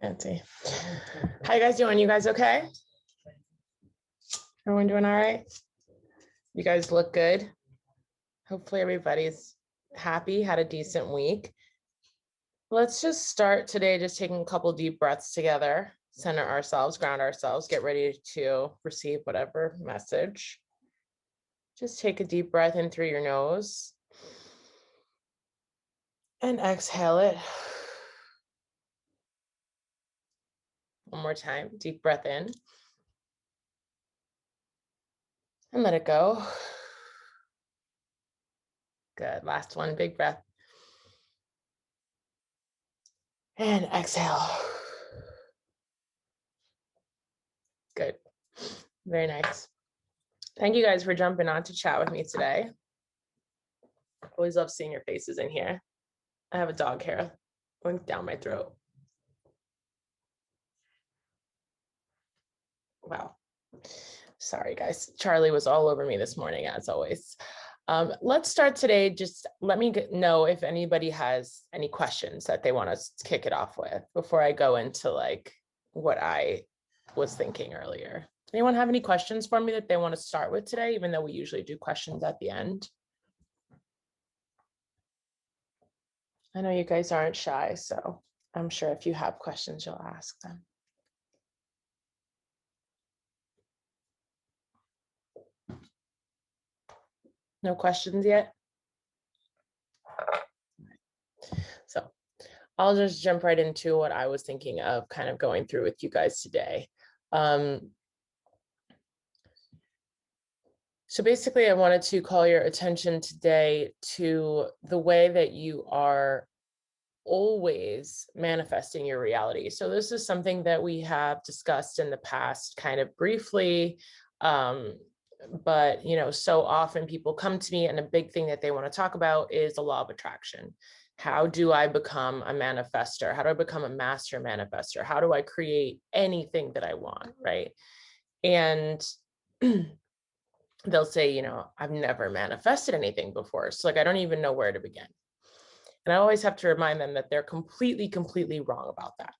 Fancy. How you guys doing? You guys okay? Everyone doing all right? You guys look good. Hopefully everybody's happy, had a decent week. Let's just start today just taking a couple deep breaths together, center ourselves, ground ourselves, get ready to receive whatever message. Just take a deep breath in through your nose and exhale it. One more time, deep breath in and let it go. Good, last one, big breath. And exhale. Good, very nice. Thank you guys for jumping on to chat with me today. Always love seeing your faces in here. I have a dog hair going down my throat. Wow. Sorry, guys. Charlie was all over me this morning, as always. Let's start today. Just let me know if anybody has any questions that they want us to kick it off with before I go into like what I was thinking earlier. Anyone have any questions for me that they want to start with today, even though we usually do questions at the end? I know you guys aren't shy, so I'm sure if you have questions, you'll ask them. No questions yet? So I'll just jump right into what I was thinking of kind of going through with you guys today. So basically, I wanted to call your attention today to the way that you are always manifesting your reality. So this is something that we have discussed in the past kind of briefly, but so often people come to me and a big thing that they want to talk about is the law of attraction. How do I become a manifester? How do I become a master manifester? How do I create anything that I want, right? And they'll say, I've never manifested anything before. So like, I don't even know where to begin. And I always have to remind them that they're completely wrong about that.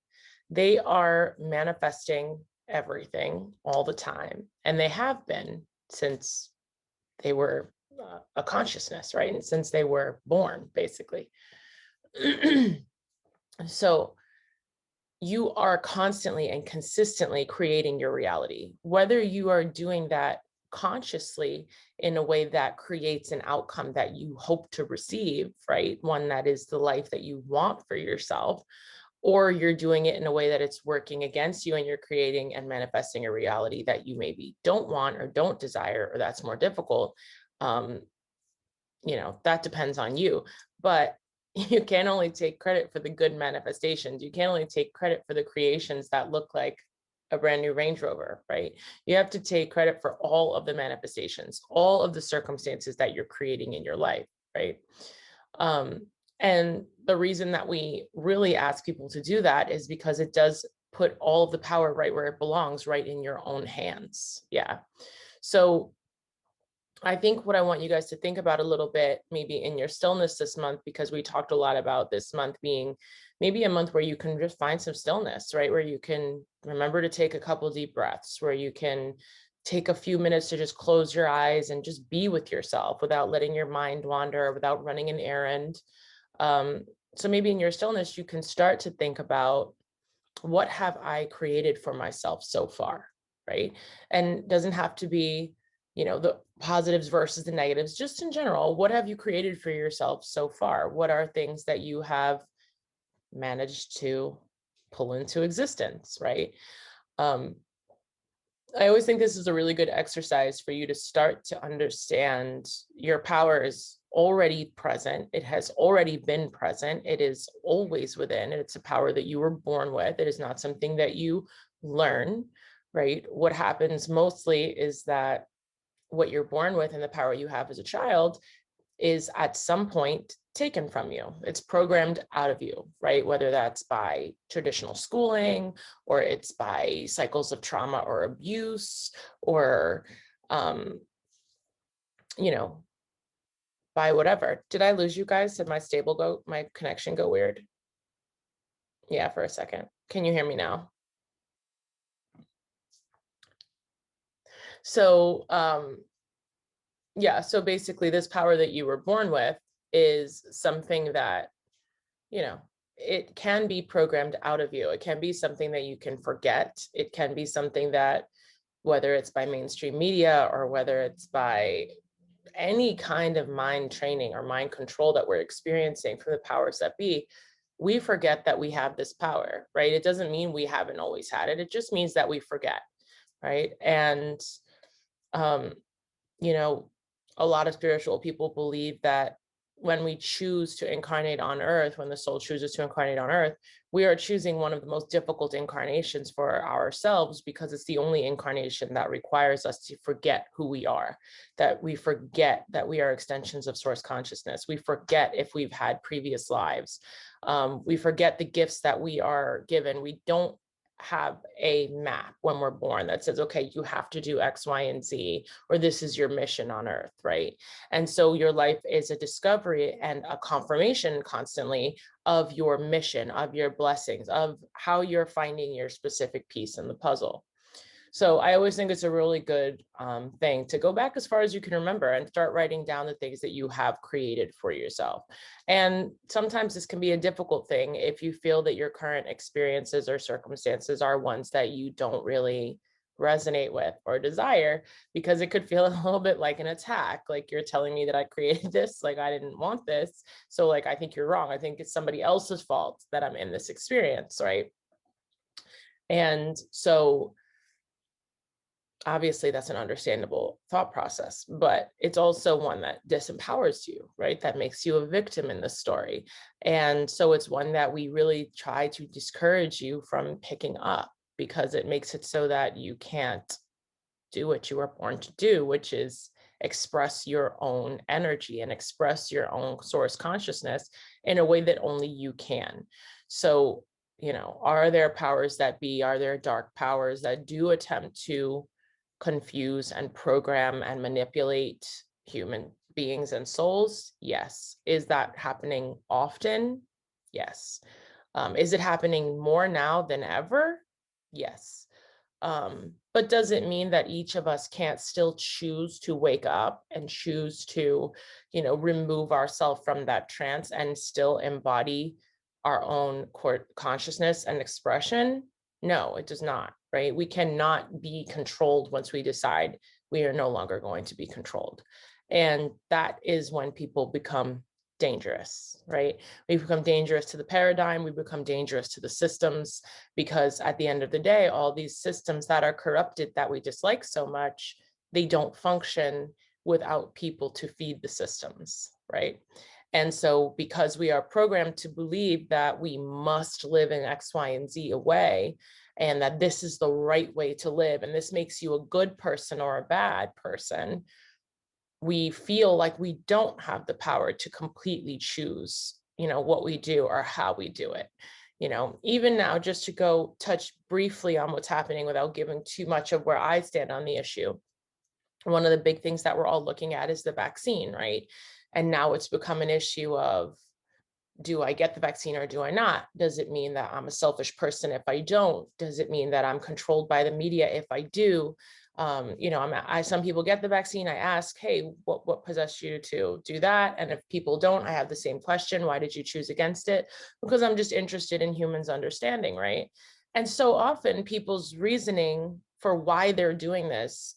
They are manifesting everything all the time. And they have been since they were a consciousness, right? And since they were born, basically. So you are constantly and consistently creating your reality, whether you are doing that consciously in a way that creates an outcome that you hope to receive, right? One that is the life that you want for yourself, or you're doing it in a way that it's working against you and you're creating and manifesting a reality that you maybe don't want or don't desire, or that's more difficult. That depends on you, but you can only take credit for the good manifestations. You can only take credit for the creations that look like a brand new Range Rover, right? You have to take credit for all of the manifestations, all of the circumstances that you're creating in your life, right? And the reason that we really ask people to do that is because it does put all of the power right where it belongs, right in your own hands. Yeah. So I think what I want you guys to think about a little bit, maybe in your stillness this month, because we talked a lot about this month being maybe a month where you can just find some stillness, right? Where you can remember to take a couple deep breaths, where you can take a few minutes to just close your eyes and just be with yourself without letting your mind wander, without running an errand. So maybe in your stillness, you can start to think about, what have I created for myself so far, right? And it doesn't have to be the positives versus the negatives, just in general, what have you created for yourself so far? What are things that you have managed to pull into existence, right? I always think this is a really good exercise for you to start to understand your power is already present. It has already been present. It is always within. It's a power that you were born with. It is not something that you learn, right? What happens mostly is that what you're born with and the power you have as a child is at some point taken from you. It's programmed out of you, right? Whether that's by traditional schooling, or it's by cycles of trauma or abuse, or, by whatever. Did I lose you guys? Did my connection go weird? Yeah, for a second. Can you hear me now? So, yeah, so basically this power that you were born with is something that, you know, it can be programmed out of you. It can be something that you can forget. It can be something that, whether it's by mainstream media or whether it's by any kind of mind training or mind control that we're experiencing from the powers that be, we forget that we have this power, right? It doesn't mean we haven't always had it. It just means that we forget, right? And um, you know, a lot of spiritual people believe that when we choose to incarnate on earth, when the soul chooses to incarnate on earth, we are choosing one of the most difficult incarnations for ourselves, because it's the only incarnation that requires us to forget who we are, that we forget that we are extensions of source consciousness. We forget if we've had previous lives. We forget the gifts that we are given. We don't have a map when we're born that says, okay, you have to do X, Y, and Z, or this is your mission on earth, right? And so your life is a discovery and a confirmation constantly of your mission, of your blessings, of how you're finding your specific piece in the puzzle. So I always think it's a really good thing to go back as far as you can remember and start writing down the things that you have created for yourself. And sometimes this can be a difficult thing if you feel that your current experiences or circumstances are ones that you don't really resonate with or desire, because it could feel a little bit like an attack. Like, you're telling me that I created this, like I didn't want this. So like, I think you're wrong. I think it's somebody else's fault that I'm in this experience, right? And so obviously that's an understandable thought process, but it's also one that disempowers you, right? That makes you a victim in the story. And so it's one that we really try to discourage you from picking up, because it makes it so that you can't do what you were born to do, which is express your own energy and express your own source consciousness in a way that only you can. So, are there powers that be? Are there dark powers that do attempt to confuse and program and manipulate human beings and souls? Yes. Is that happening often? Yes. Is it happening more now than ever? Yes. But does it mean that each of us can't still choose to wake up and choose to, remove ourselves from that trance and still embody our own core consciousness and expression? No, it does not, right? We cannot be controlled once we decide we are no longer going to be controlled. And that is when people become dangerous, right? We become dangerous to the paradigm, we become dangerous to the systems, because at the end of the day, all these systems that are corrupted that we dislike so much, they don't function without people to feed the systems, right? And so because we are programmed to believe that we must live in X, Y, and Z way, and that this is the right way to live, and this makes you a good person or a bad person, we feel like we don't have the power to completely choose, what we do or how we do it. Even now, just to go touch briefly on what's happening without giving too much of where I stand on the issue. One of the big things that we're all looking at is the vaccine, right? And now it's become an issue of, do I get the vaccine or do I not? Does it mean that I'm a selfish person if I don't? Does it mean that I'm controlled by the media if I do? Some people get the vaccine. I ask, hey, what possessed you to do that? And if people don't, I have the same question. Why did you choose against it? Because I'm just interested in humans understanding, right? And so often people's reasoning for why they're doing this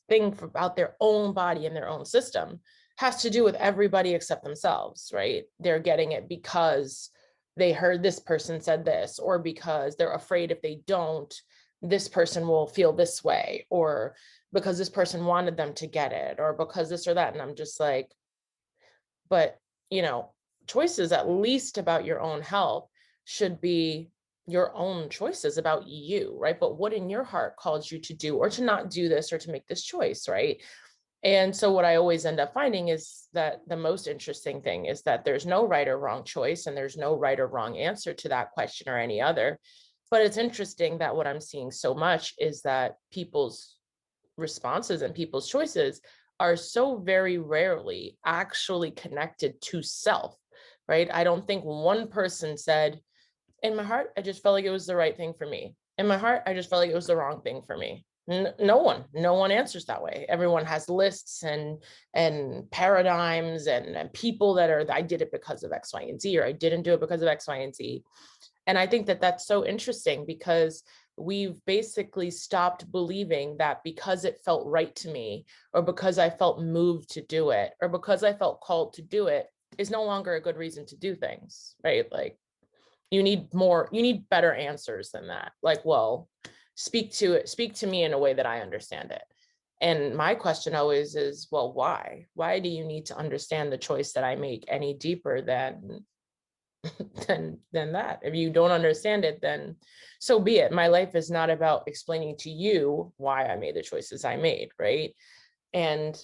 thing about their own body and their own system, has to do with everybody except themselves, right? They're getting it because they heard this person said this, or because they're afraid if they don't, this person will feel this way, or because this person wanted them to get it, or because this or that. And I'm just like, but, choices, at least about your own health, should be your own choices about you, right? But what in your heart calls you to do or to not do this or to make this choice, right? And so what I always end up finding is that the most interesting thing is that there's no right or wrong choice, and there's no right or wrong answer to that question or any other. But it's interesting that what I'm seeing so much is that people's responses and people's choices are so very rarely actually connected to self, right? I don't think one person said, In my heart, I just felt like it was the right thing for me. In my heart, I just felt like it was the wrong thing for me. No one answers that way. Everyone has lists and paradigms and people that are, I did it because of X, Y, and Z, or I didn't do it because of X, Y, and Z. And I think that that's so interesting because we've basically stopped believing that because it felt right to me, or because I felt moved to do it, or because I felt called to do it, is no longer a good reason to do things, right? Like, you need better answers than that. Like, well, speak to me in a way that I understand it. And my question always is, well, why do you need to understand the choice that I make any deeper than than that? If you don't understand it, then so be it. My life is not about explaining to you why I made the choices I made, right? And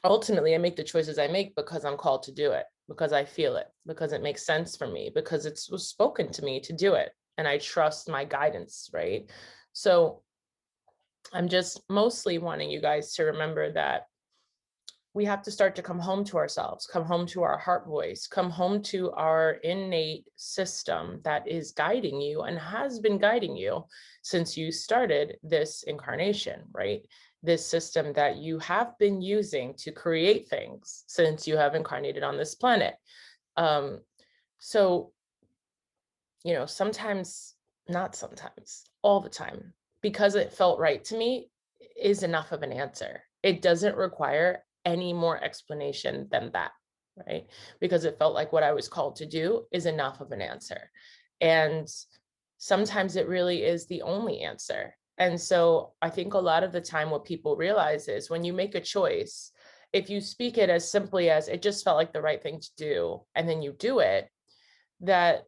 ultimately, I make the choices I make because I'm called to do it, because I feel it, because it makes sense for me, because it was spoken to me to do it. And I trust my guidance, right? So I'm just mostly wanting you guys to remember that we have to start to come home to ourselves, come home to our heart voice, come home to our innate system that is guiding you and has been guiding you since you started this incarnation, right? This system that you have been using to create things since you have incarnated on this planet. So, sometimes, not sometimes, all the time, because it felt right to me is enough of an answer. It doesn't require any more explanation than that, right? Because it felt like what I was called to do is enough of an answer. And sometimes it really is the only answer. And so I think a lot of the time what people realize is when you make a choice, if you speak it as simply as it just felt like the right thing to do, and then you do it, that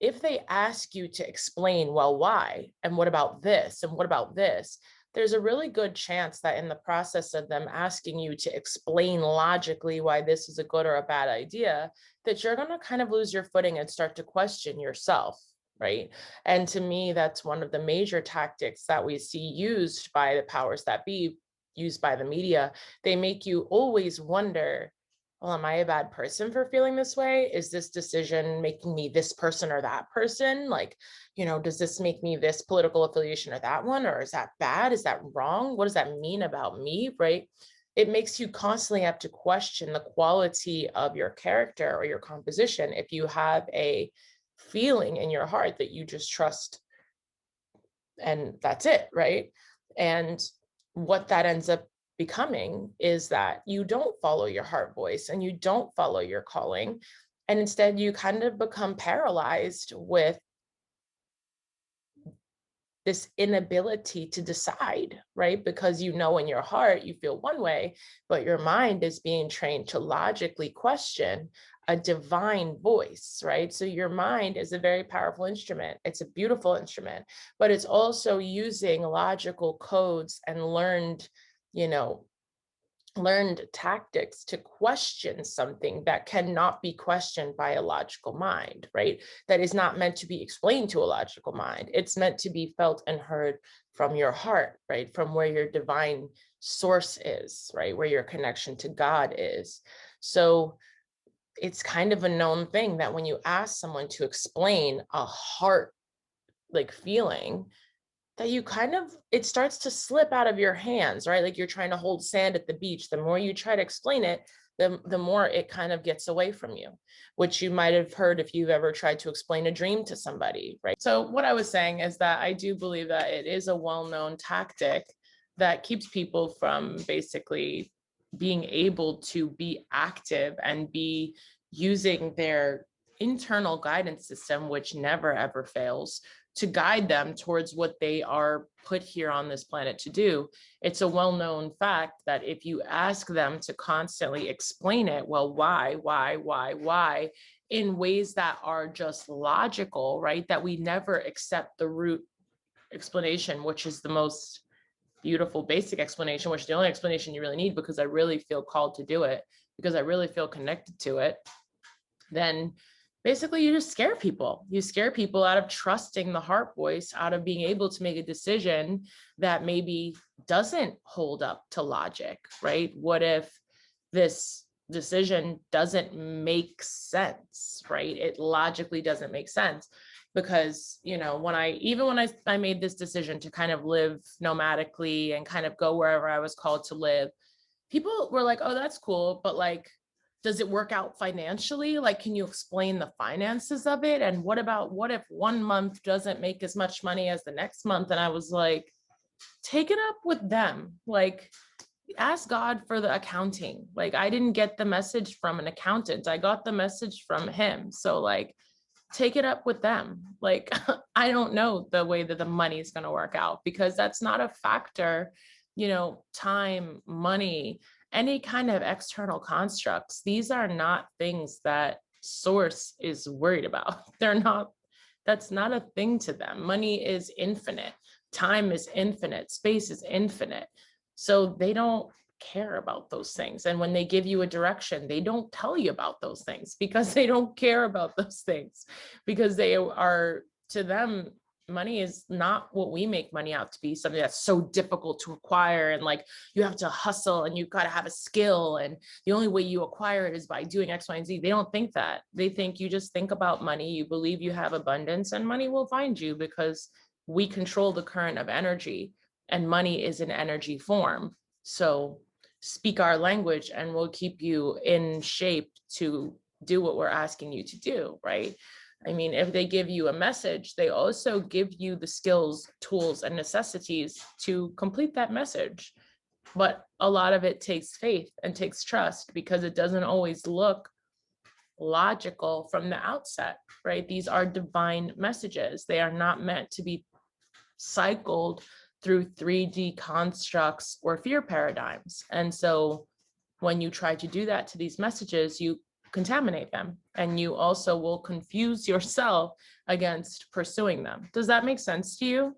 if they ask you to explain, well, why, and what about this, and what about this, there's a really good chance that in the process of them asking you to explain logically why this is a good or a bad idea, that you're going to kind of lose your footing and start to question yourself, right? And to me, that's one of the major tactics that we see used by the powers that be, used by the media. They make you always wonder, well, am I a bad person for feeling this way? Is this decision making me this person or that person? Like, does this make me this political affiliation or that one? Or is that bad? Is that wrong? What does that mean about me? Right? It makes you constantly have to question the quality of your character or your composition if you have a feeling in your heart that you just trust and that's it, right? And what that ends up becoming is that you don't follow your heart voice and you don't follow your calling. And instead, you kind of become paralyzed with this inability to decide, right? Because in your heart, you feel one way, but your mind is being trained to logically question a divine voice, right? So your mind is a very powerful instrument. It's a beautiful instrument, but it's also using logical codes and learned tactics to question something that cannot be questioned by a logical mind, right? That is not meant to be explained to a logical mind. It's meant to be felt and heard from your heart, right? From where your divine source is, right? Where your connection to God is. So it's kind of a known thing that when you ask someone to explain a heart like feeling, that you it starts to slip out of your hands, right? Like you're trying to hold sand at the beach. The more you try to explain it, the more it kind of gets away from you, which you might have heard if you've ever tried to explain a dream to somebody, right? So what I was saying is that I do believe that it is a well-known tactic that keeps people from basically being able to be active and be using their internal guidance system, which never ever fails, to guide them towards what they are put here on this planet to do. It's a well-known fact that if you ask them to constantly explain it, well, why, in ways that are just logical, right? That we never accept the root explanation, which is the most beautiful, basic explanation, which is the only explanation you really need, because I really feel called to do it, because I really feel connected to it, then basically you just scare people. You scare people out of trusting the heart voice, out of being able to make a decision that maybe doesn't hold up to logic, right? What if this decision doesn't make sense, right? It logically doesn't make sense because, you know, when I made this decision to kind of live nomadically and kind of go wherever I was called to live, people were like, oh, that's cool. But like, does it work out financially? Like, can you explain the finances of it? And what if 1 month doesn't make as much money as the next month? And I was like, take it up with them. Like, ask God for the accounting. Like, I didn't get the message from an accountant. I got the message from him. So like, take it up with them. Like, I don't know the way that the money is going to work out because that's not a factor. You know, time, money, any kind of external constructs. These are not things that source is worried about. That's not a thing to them. Money is infinite. Time is infinite. Space is infinite. So they don't care about those things. And when they give you a direction, they don't tell you about those things because they don't care about those things, because they are, to them, money is not what we make money out to be, something that's so difficult to acquire. And like, you have to hustle and you've got to have a skill. And the only way you acquire it is by doing X, Y, and Z. They don't think that. They think you just think about money. You believe you have abundance and money will find you because we control the current of energy and money is an energy form. So speak our language and we'll keep you in shape to do what we're asking you to do, right? I mean, if they give you a message, they also give you the skills, tools, and necessities to complete that message. But a lot of it takes faith and takes trust because it doesn't always look logical from the outset, right? These are divine messages. They are not meant to be cycled through 3D constructs or fear paradigms. And so when you try to do that to these messages, you contaminate them and you also will confuse yourself against pursuing them. Does that make sense to you?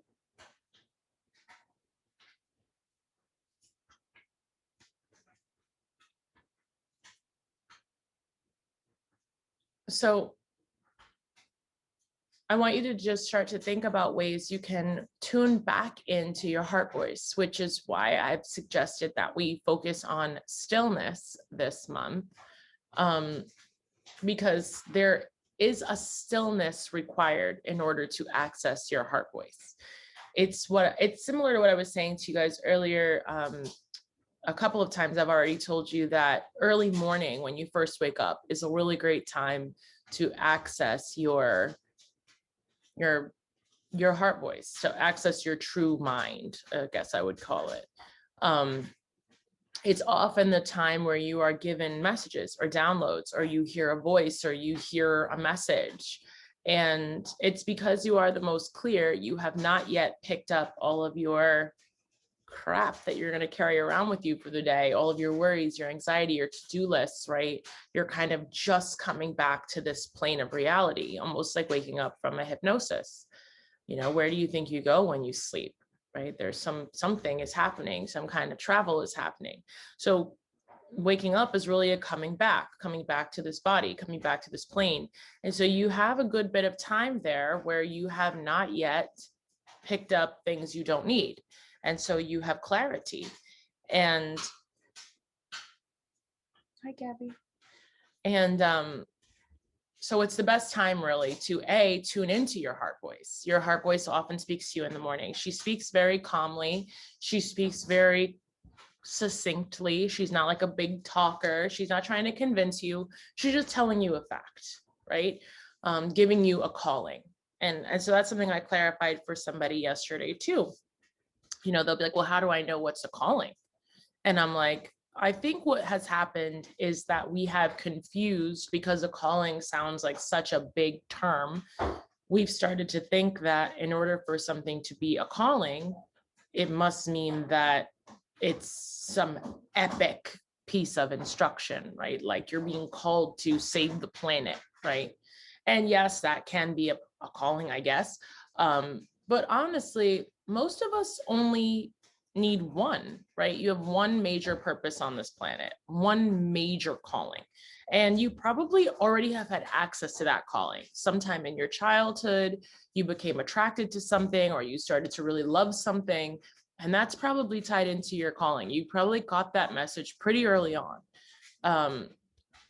So I want you to just start to think about ways you can tune back into your heart voice, which is why I've suggested that we focus on stillness this month. Because there is a stillness required in order to access your heart voice. It's similar to what I was saying to you guys earlier. A couple of times I've already told you that early morning when you first wake up is a really great time to access your heart voice, to access your true mind, I guess I would call it. It's often the time where you are given messages or downloads, or you hear a voice, or you hear a message. And it's because you are the most clear. You have not yet picked up all of your crap that you're going to carry around with you for the day, all of your worries, your anxiety, your to-do lists, right? You're kind of just coming back to this plane of reality, almost like waking up from a hypnosis. You know, where do you think you go when you sleep? Right? There's something is happening, some kind of travel is happening. So waking up is really a coming back to this body, coming back to this plane. And so you have a good bit of time there where you have not yet picked up things you don't need. And so you have clarity. And hi, Gabby. And so it's the best time really to tune into your heart voice. Your heart voice often speaks to you in the morning. She speaks very calmly. She speaks very succinctly. She's not like a big talker. She's not trying to convince you. She's just telling you a fact, right? Giving you a calling. And so that's something I clarified for somebody yesterday too. You know, they'll be like, well, how do I know what's a calling? And I'm like, I think what has happened is that we have confused, because a calling sounds like such a big term. We've started to think that in order for something to be a calling, it must mean that it's some epic piece of instruction, right? Like you're being called to save the planet, right? And yes, that can be a calling, I guess. But honestly, most of us only need one, right? You have one major purpose on this planet, one major calling. And you probably already have had access to that calling. Sometime in your childhood, you became attracted to something, or you started to really love something. And that's probably tied into your calling. You probably got that message pretty early on.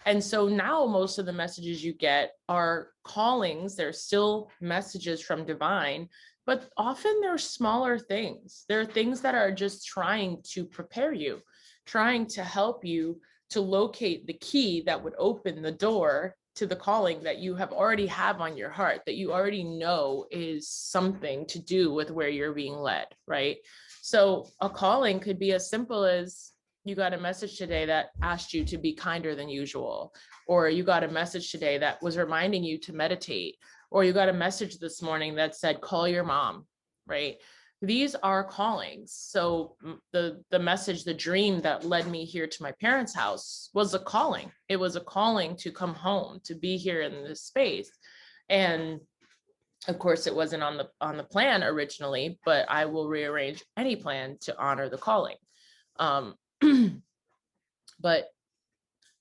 And so now most of the messages you get are callings. They're still messages from divine, but often they're smaller things. They're things that are just trying to prepare you, trying to help you to locate the key that would open the door to the calling that you have on your heart, that you already know is something to do with where you're being led, right? So a calling could be as simple as you got a message today that asked you to be kinder than usual, or you got a message today that was reminding you to meditate, or you got a message this morning that said, call your mom, right? These are callings. So the message, the dream that led me here to my parents' house was a calling. It was a calling to come home, to be here in this space. And of course, it wasn't on the plan originally, but I will rearrange any plan to honor the calling. But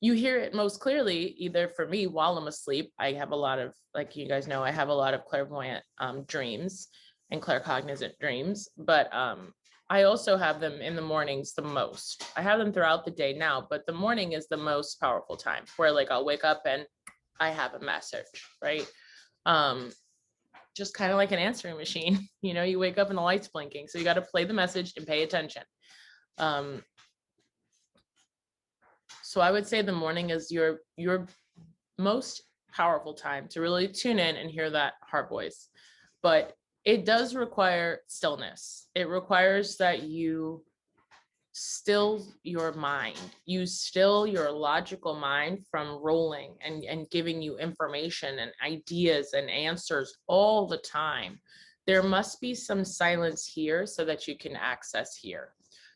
you hear it most clearly either for me while I'm asleep. I have a lot of, like you guys know, I have a lot of clairvoyant dreams and claircognizant dreams, but I also have them in the mornings the most. I have them throughout the day now, but the morning is the most powerful time where like I'll wake up and I have a message, right? Just kind of like an answering machine. You know, you wake up and the light's blinking, so you got to play the message and pay attention. So I would say the morning is your most powerful time to really tune in and hear that heart voice. But it does require stillness. It requires that you still your mind, you still your logical mind from rolling and giving you information and ideas and answers all the time. There must be some silence here so that you can access here.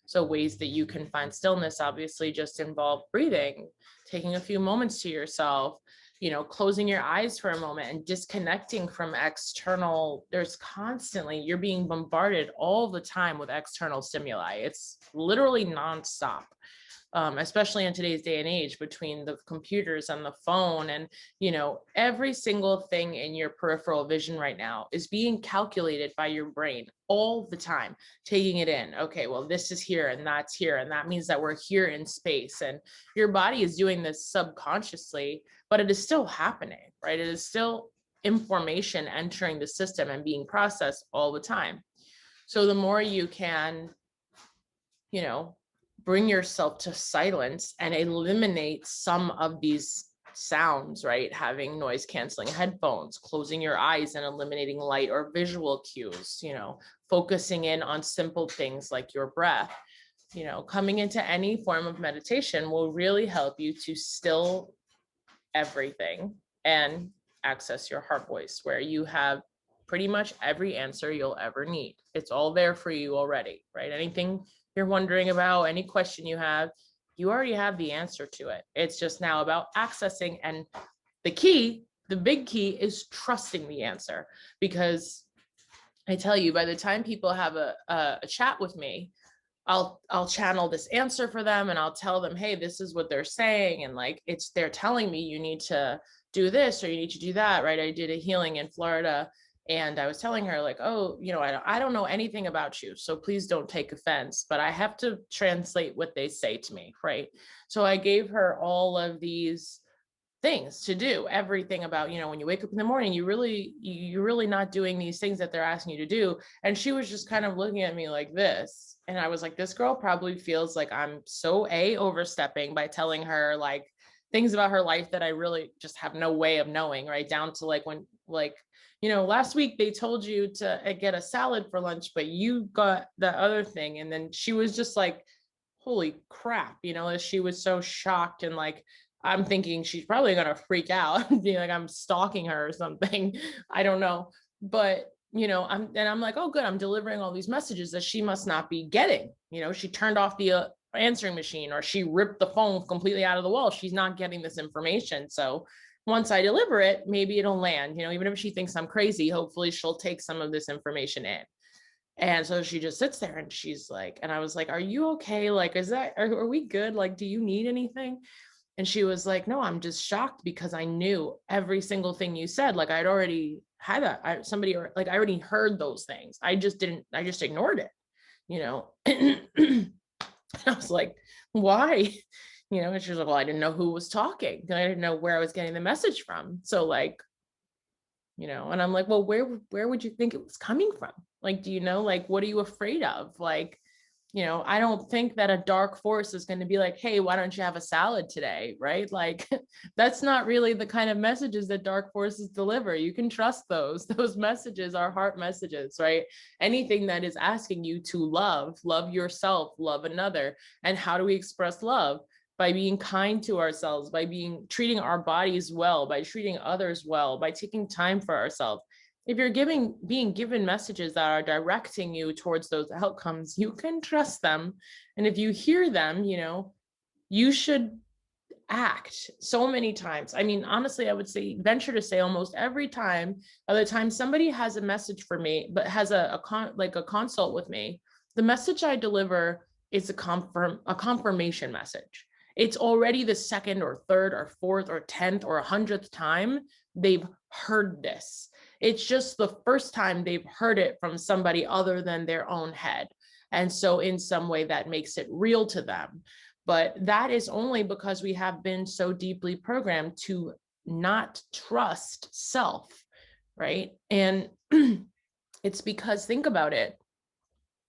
So ways that you can find stillness obviously just involve breathing, taking a few moments to yourself, you know, closing your eyes for a moment and disconnecting from external. There's constantly, you're being bombarded all the time with external stimuli. It's literally nonstop. Especially in today's day and age, between the computers and the phone, and you know, every single thing in your peripheral vision right now is being calculated by your brain all the time, taking it in. Okay, well, this is here and that's here, and that means that we're here in space. And your body is doing this subconsciously, but it is still happening, right? It is still information entering the system and being processed all the time. So the more you can, you know, bring yourself to silence and eliminate some of these sounds, right? Having noise canceling headphones, closing your eyes and eliminating light or visual cues, you know, focusing in on simple things like your breath, you know, coming into any form of meditation will really help you to still everything and access your heart voice, where you have pretty much every answer you'll ever need. It's all there for you already, right? Anything you're wondering about, any question you have, you already have the answer to it. It's just now about accessing. And the key, the big key, is trusting the answer. Because I tell you, by the time people have a chat with me, I'll channel this answer for them and I'll tell them, hey, this is what they're saying. And like, they're telling me you need to do this or you need to do that, right? I did a healing in Florida and I was telling her like, oh, you know, I don't know anything about you, so please don't take offense, but I have to translate what they say to me, right? So I gave her all of these things to do, everything about, you know, when you wake up in the morning, you're really not doing these things that they're asking you to do. And she was just kind of looking at me like this. And I was like, this girl probably feels like I'm so overstepping by telling her like things about her life that I really just have no way of knowing, right? Down to like when, like, you know, last week they told you to get a salad for lunch, but you got the other thing. And then she was just like, holy crap, you know, she was so shocked. And like, I'm thinking she's probably going to freak out and be like, I'm stalking her or something. I don't know. But, you know, I'm like, oh, good. I'm delivering all these messages that she must not be getting. You know, she turned off the answering machine or she ripped the phone completely out of the wall. She's not getting this information. So once I deliver it, maybe it'll land, you know, even if she thinks I'm crazy, hopefully she'll take some of this information in. And so she just sits there and she's like, and I was like, are you okay? Like, are we good? Like, do you need anything? And she was like, no, I'm just shocked because I knew every single thing you said. Like I'd already had that. I already heard those things. I just ignored it, you know? I was like, why? you know, and she was like, well, I didn't know who was talking. And I didn't know where I was getting the message from. So like, you know, and I'm like, well, where would you think it was coming from? Like, do you know, like, what are you afraid of? Like, you know, I don't think that a dark force is going to be like, hey, why don't you have a salad today? Right? Like, that's not really the kind of messages that dark forces deliver. You can trust those. Those messages are heart messages, right? Anything that is asking you to love yourself, love another. And how do we express love? By being kind to ourselves, by treating our bodies well, by treating others well, by taking time for ourselves. If you're being given messages that are directing you towards those outcomes, you can trust them. And if you hear them, you know, you should act. So many times. I mean, honestly, I would say, venture to say, almost every time, by the time somebody has a message for me, but has a consult with me, the message I deliver is a confirmation message. It's already the second or third or fourth or 10th or 100th time they've heard this. It's just the first time they've heard it from somebody other than their own head. And so in some way that makes it real to them. But that is only because we have been so deeply programmed to not trust self, right? And it's because, think about it,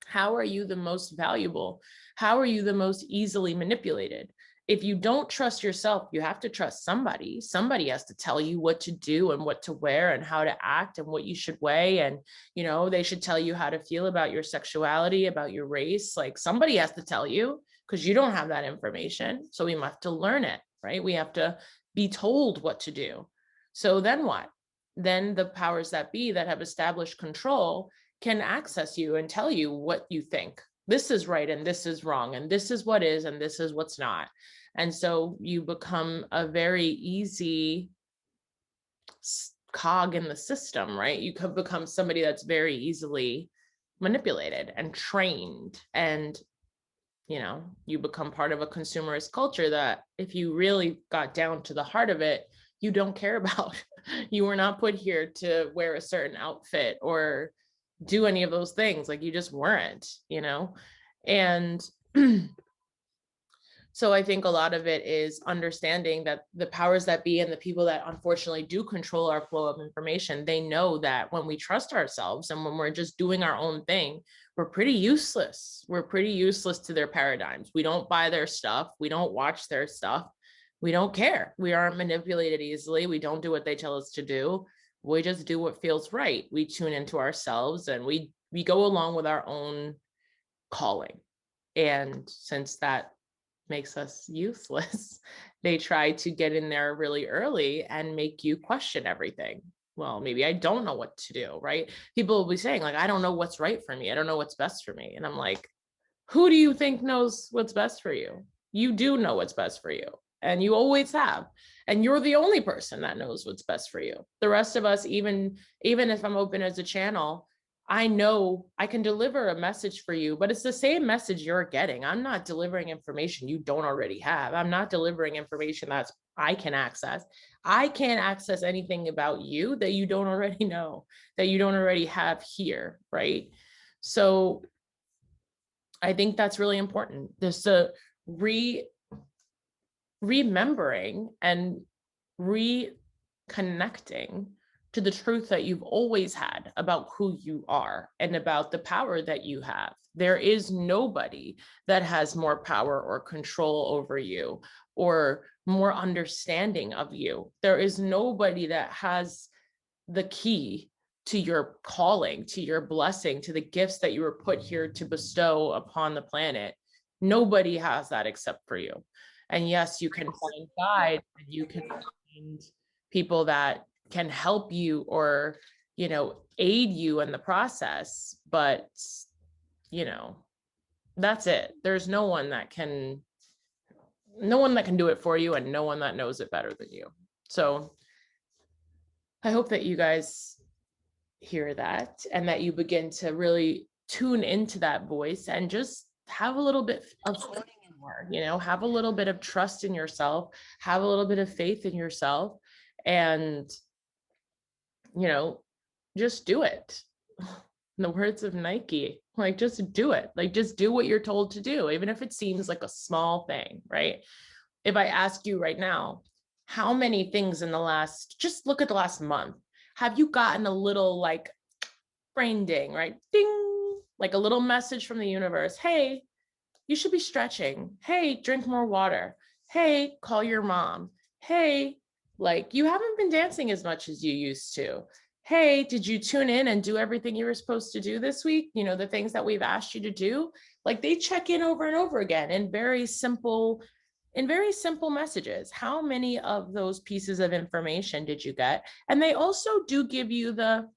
how are you the most valuable? How are you the most easily manipulated? If you don't trust yourself, you have to trust somebody. Somebody has to tell you what to do and what to wear and how to act and what you should weigh. And, you know, they should tell you how to feel about your sexuality, about your race. Like, somebody has to tell you, because you don't have that information. So we have to learn it, right? We have to be told what to do. So then what? Then the powers that be that have established control can access you and tell you what you think. This is right and this is wrong, and this is what is and this is what's not. And so you become a very easy cog in the system, right? You could become somebody that's very easily manipulated and trained, and you know, you become part of a consumerist culture that, if you really got down to the heart of it, you don't care about. You were not put here to wear a certain outfit or do any of those things. Like, you just weren't, you know? And so I think a lot of it is understanding that the powers that be and the people that unfortunately do control our flow of information, they know that when we trust ourselves and when we're just doing our own thing, we're pretty useless. We're pretty useless to their paradigms. We don't buy their stuff. We don't watch their stuff. We don't care. We aren't manipulated easily. We don't do what they tell us to do. We just do what feels right. We tune into ourselves and we go along with our own calling. And since that makes us useless, they try to get in there really early and make you question everything. Well, maybe I don't know what to do, right? People will be saying, like, I don't know what's right for me. I don't know what's best for me. And I'm like, who do you think knows what's best for you? You do know what's best for you. And you always have. And you're the only person that knows what's best for you. The rest of us, even if I'm open as a channel, I know I can deliver a message for you, but it's the same message you're getting. I'm not delivering information you don't already have. I'm not delivering information that I can access. I can't access anything about you that you don't already know, that you don't already have here, right? So I think that's really important. There's a remembering and reconnecting to the truth that you've always had about who you are and about the power that you have. There is nobody that has more power or control over you or more understanding of you. There is nobody that has the key to your calling, to your blessing, to the gifts that you were put here to bestow upon the planet. Nobody has that except for you. And yes, you can find guides and you can find people that can help you or, you know, aid you in the process. But, you know, that's it. There's no one that can do it for you and no one that knows it better than you. So I hope that you guys hear that and that you begin to really tune into that voice and just have a little bit of more, you know, have a little bit of trust in yourself, have a little bit of faith in yourself, and, you know, just do it. In the words of Nike, like, just do it. Like, just do what you're told to do, even if it seems like a small thing, right? if I ask you right now, how many things in the last, just look at the last month, have you gotten a little like brain ding, right? Ding, like a little message from the universe. Hey, you should be stretching. Hey, drink more water. Hey, call your mom. Hey, like you haven't been dancing as much as you used to. Hey, did you tune in and do everything you were supposed to do this week? You know, the things that we've asked you to do. Like they check in over and over again in very simple messages. How many of those pieces of information did you get? And they also do give you the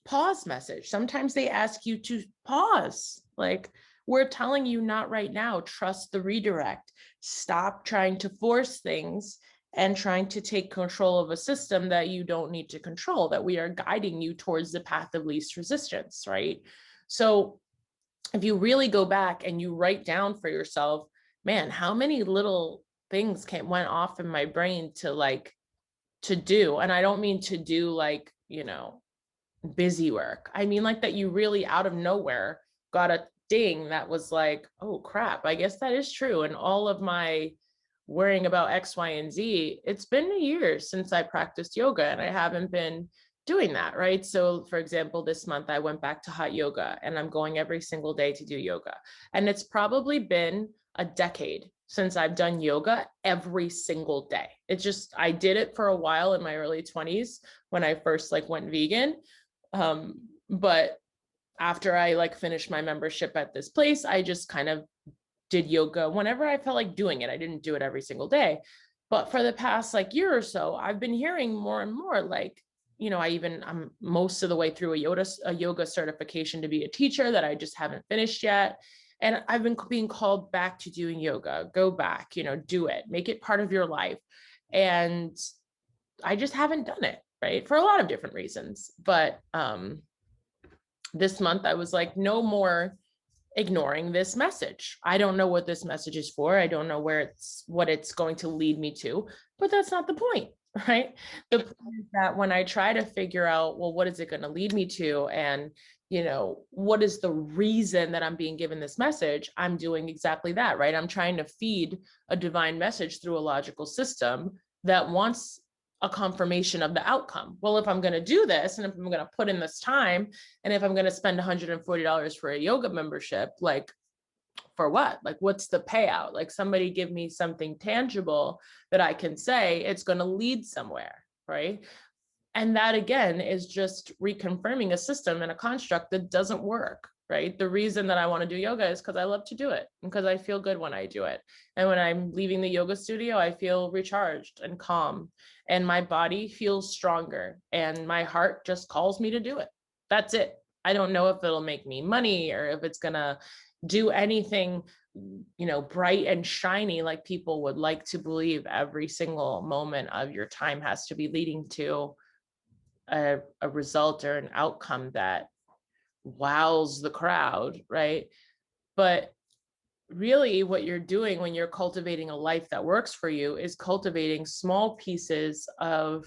pause message. Sometimes they ask you to pause. Like, we're telling you not right now, trust the redirect. Stop trying to force things and trying to take control of a system that you don't need to control, that we are guiding you towards the path of least resistance, right? So if you really go back and you write down for yourself, man, how many little things went off in my brain to do? And I don't mean to do like, you know, busy work. I mean, like that you really out of nowhere got a ding that was like, oh crap, I guess that is true. And all of my worrying about X, Y, and Z, it's been a year since I practiced yoga and I haven't been doing that, right? So for example, this month I went back to hot yoga and I'm going every single day to do yoga. And it's probably been a decade since I've done yoga every single day. It's just, I did it for a while in my early 20s when I first like went vegan. But after I like finished my membership at this place, I just kind of did yoga whenever I felt like doing it. I didn't do it every single day. But for the past like year or so, I've been hearing more and more like, you know, I'm most of the way through a yoga certification to be a teacher that I just haven't finished yet. And I've been being called back to doing yoga. Go back, you know, do it, make it part of your life. And I just haven't done it, right? For a lot of different reasons. But this month I was like, no more ignoring this message. I don't know what this message is for. I don't know what it's going to lead me to, but that's not the point, right? The point is that when I try to figure out, well, what is it going to lead me to? And, you know, what is the reason that I'm being given this message? I'm doing exactly that, right? I'm trying to feed a divine message through a logical system that wants a confirmation of the outcome. Well, if I'm going to do this and if I'm going to put in this time and if I'm going to spend $140 for a yoga membership, like for what? Like, what's the payout? Like somebody give me something tangible that I can say it's going to lead somewhere, right? And that again is just reconfirming a system and a construct that doesn't work, right? The reason that I want to do yoga is because I love to do it and because I feel good when I do it. And when I'm leaving the yoga studio, I feel recharged and calm and my body feels stronger and my heart just calls me to do it. That's it. I don't know if it'll make me money or if it's going to do anything, you know, bright and shiny like people would like to believe every single moment of your time has to be leading to a result or an outcome that wows the crowd, right? But really what you're doing when you're cultivating a life that works for you is cultivating small pieces of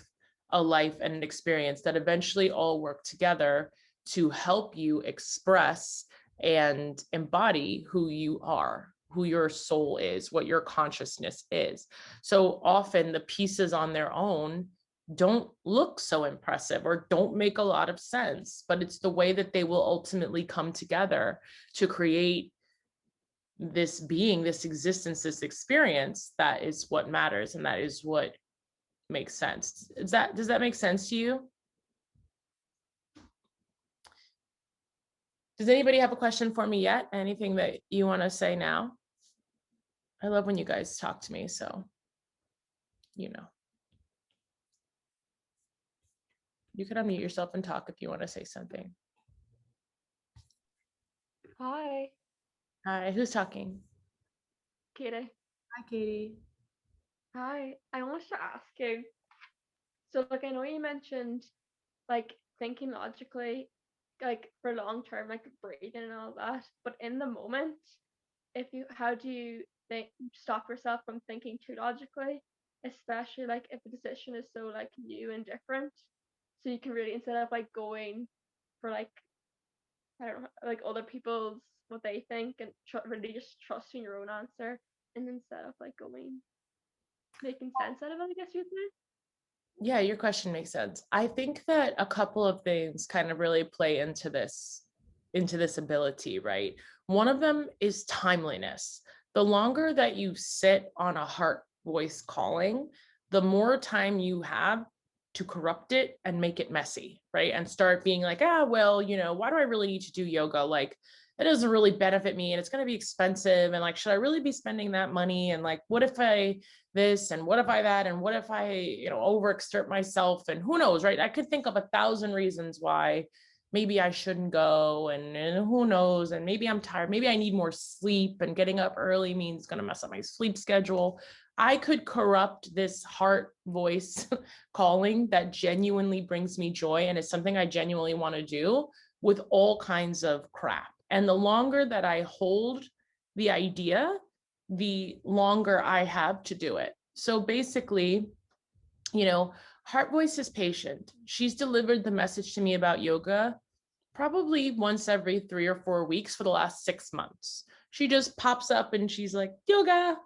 a life and an experience that eventually all work together to help you express and embody who you are, who your soul is, what your consciousness is. So often the pieces on their own don't look so impressive or don't make a lot of sense, but it's the way that they will ultimately come together to create this being, this existence, this experience that is what matters and that is what makes sense. Does that make sense to you? Does anybody have a question for me yet? Anything that you want to say now? I love when you guys talk to me, so you know. You can unmute yourself and talk if you want to say something. Hi, Hi, who's talking? Katie. Hi, Katie. Hi, I wanted to ask you. So, like, I know you mentioned like thinking logically, like for long term, like breathing and all that. But in the moment, how do you think stop yourself from thinking too logically, especially like if the decision is so like new and different, so you can really instead of like going for like I don't know, like other people's what they think and really just trusting your own answer, and instead of like going. making sense out of it, I guess you'd say? Yeah, your question makes sense. I think that a couple of things kind of really play into this ability, right? One of them is timeliness. The longer that you sit on a heart voice calling, the more time you have to corrupt it and make it messy, right? And start being like, well, why do I really need to do yoga? Like, it doesn't really benefit me and it's going to be expensive. And like, should I really be spending that money? And like, what if I this and what if I that and what if I overexert myself, and who knows, right? I could think of 1,000 reasons why maybe I shouldn't go, and who knows, and maybe I'm tired, maybe I need more sleep, and getting up early means going to mess up my sleep schedule. I could corrupt this heart voice calling that genuinely brings me joy and is something I genuinely want to do with all kinds of crap. And the longer that I hold the idea, the longer I have to do it. So basically, Heart Voice is patient. She's delivered the message to me about yoga probably once every 3 or 4 weeks for the last 6 months. She just pops up and she's like, yoga,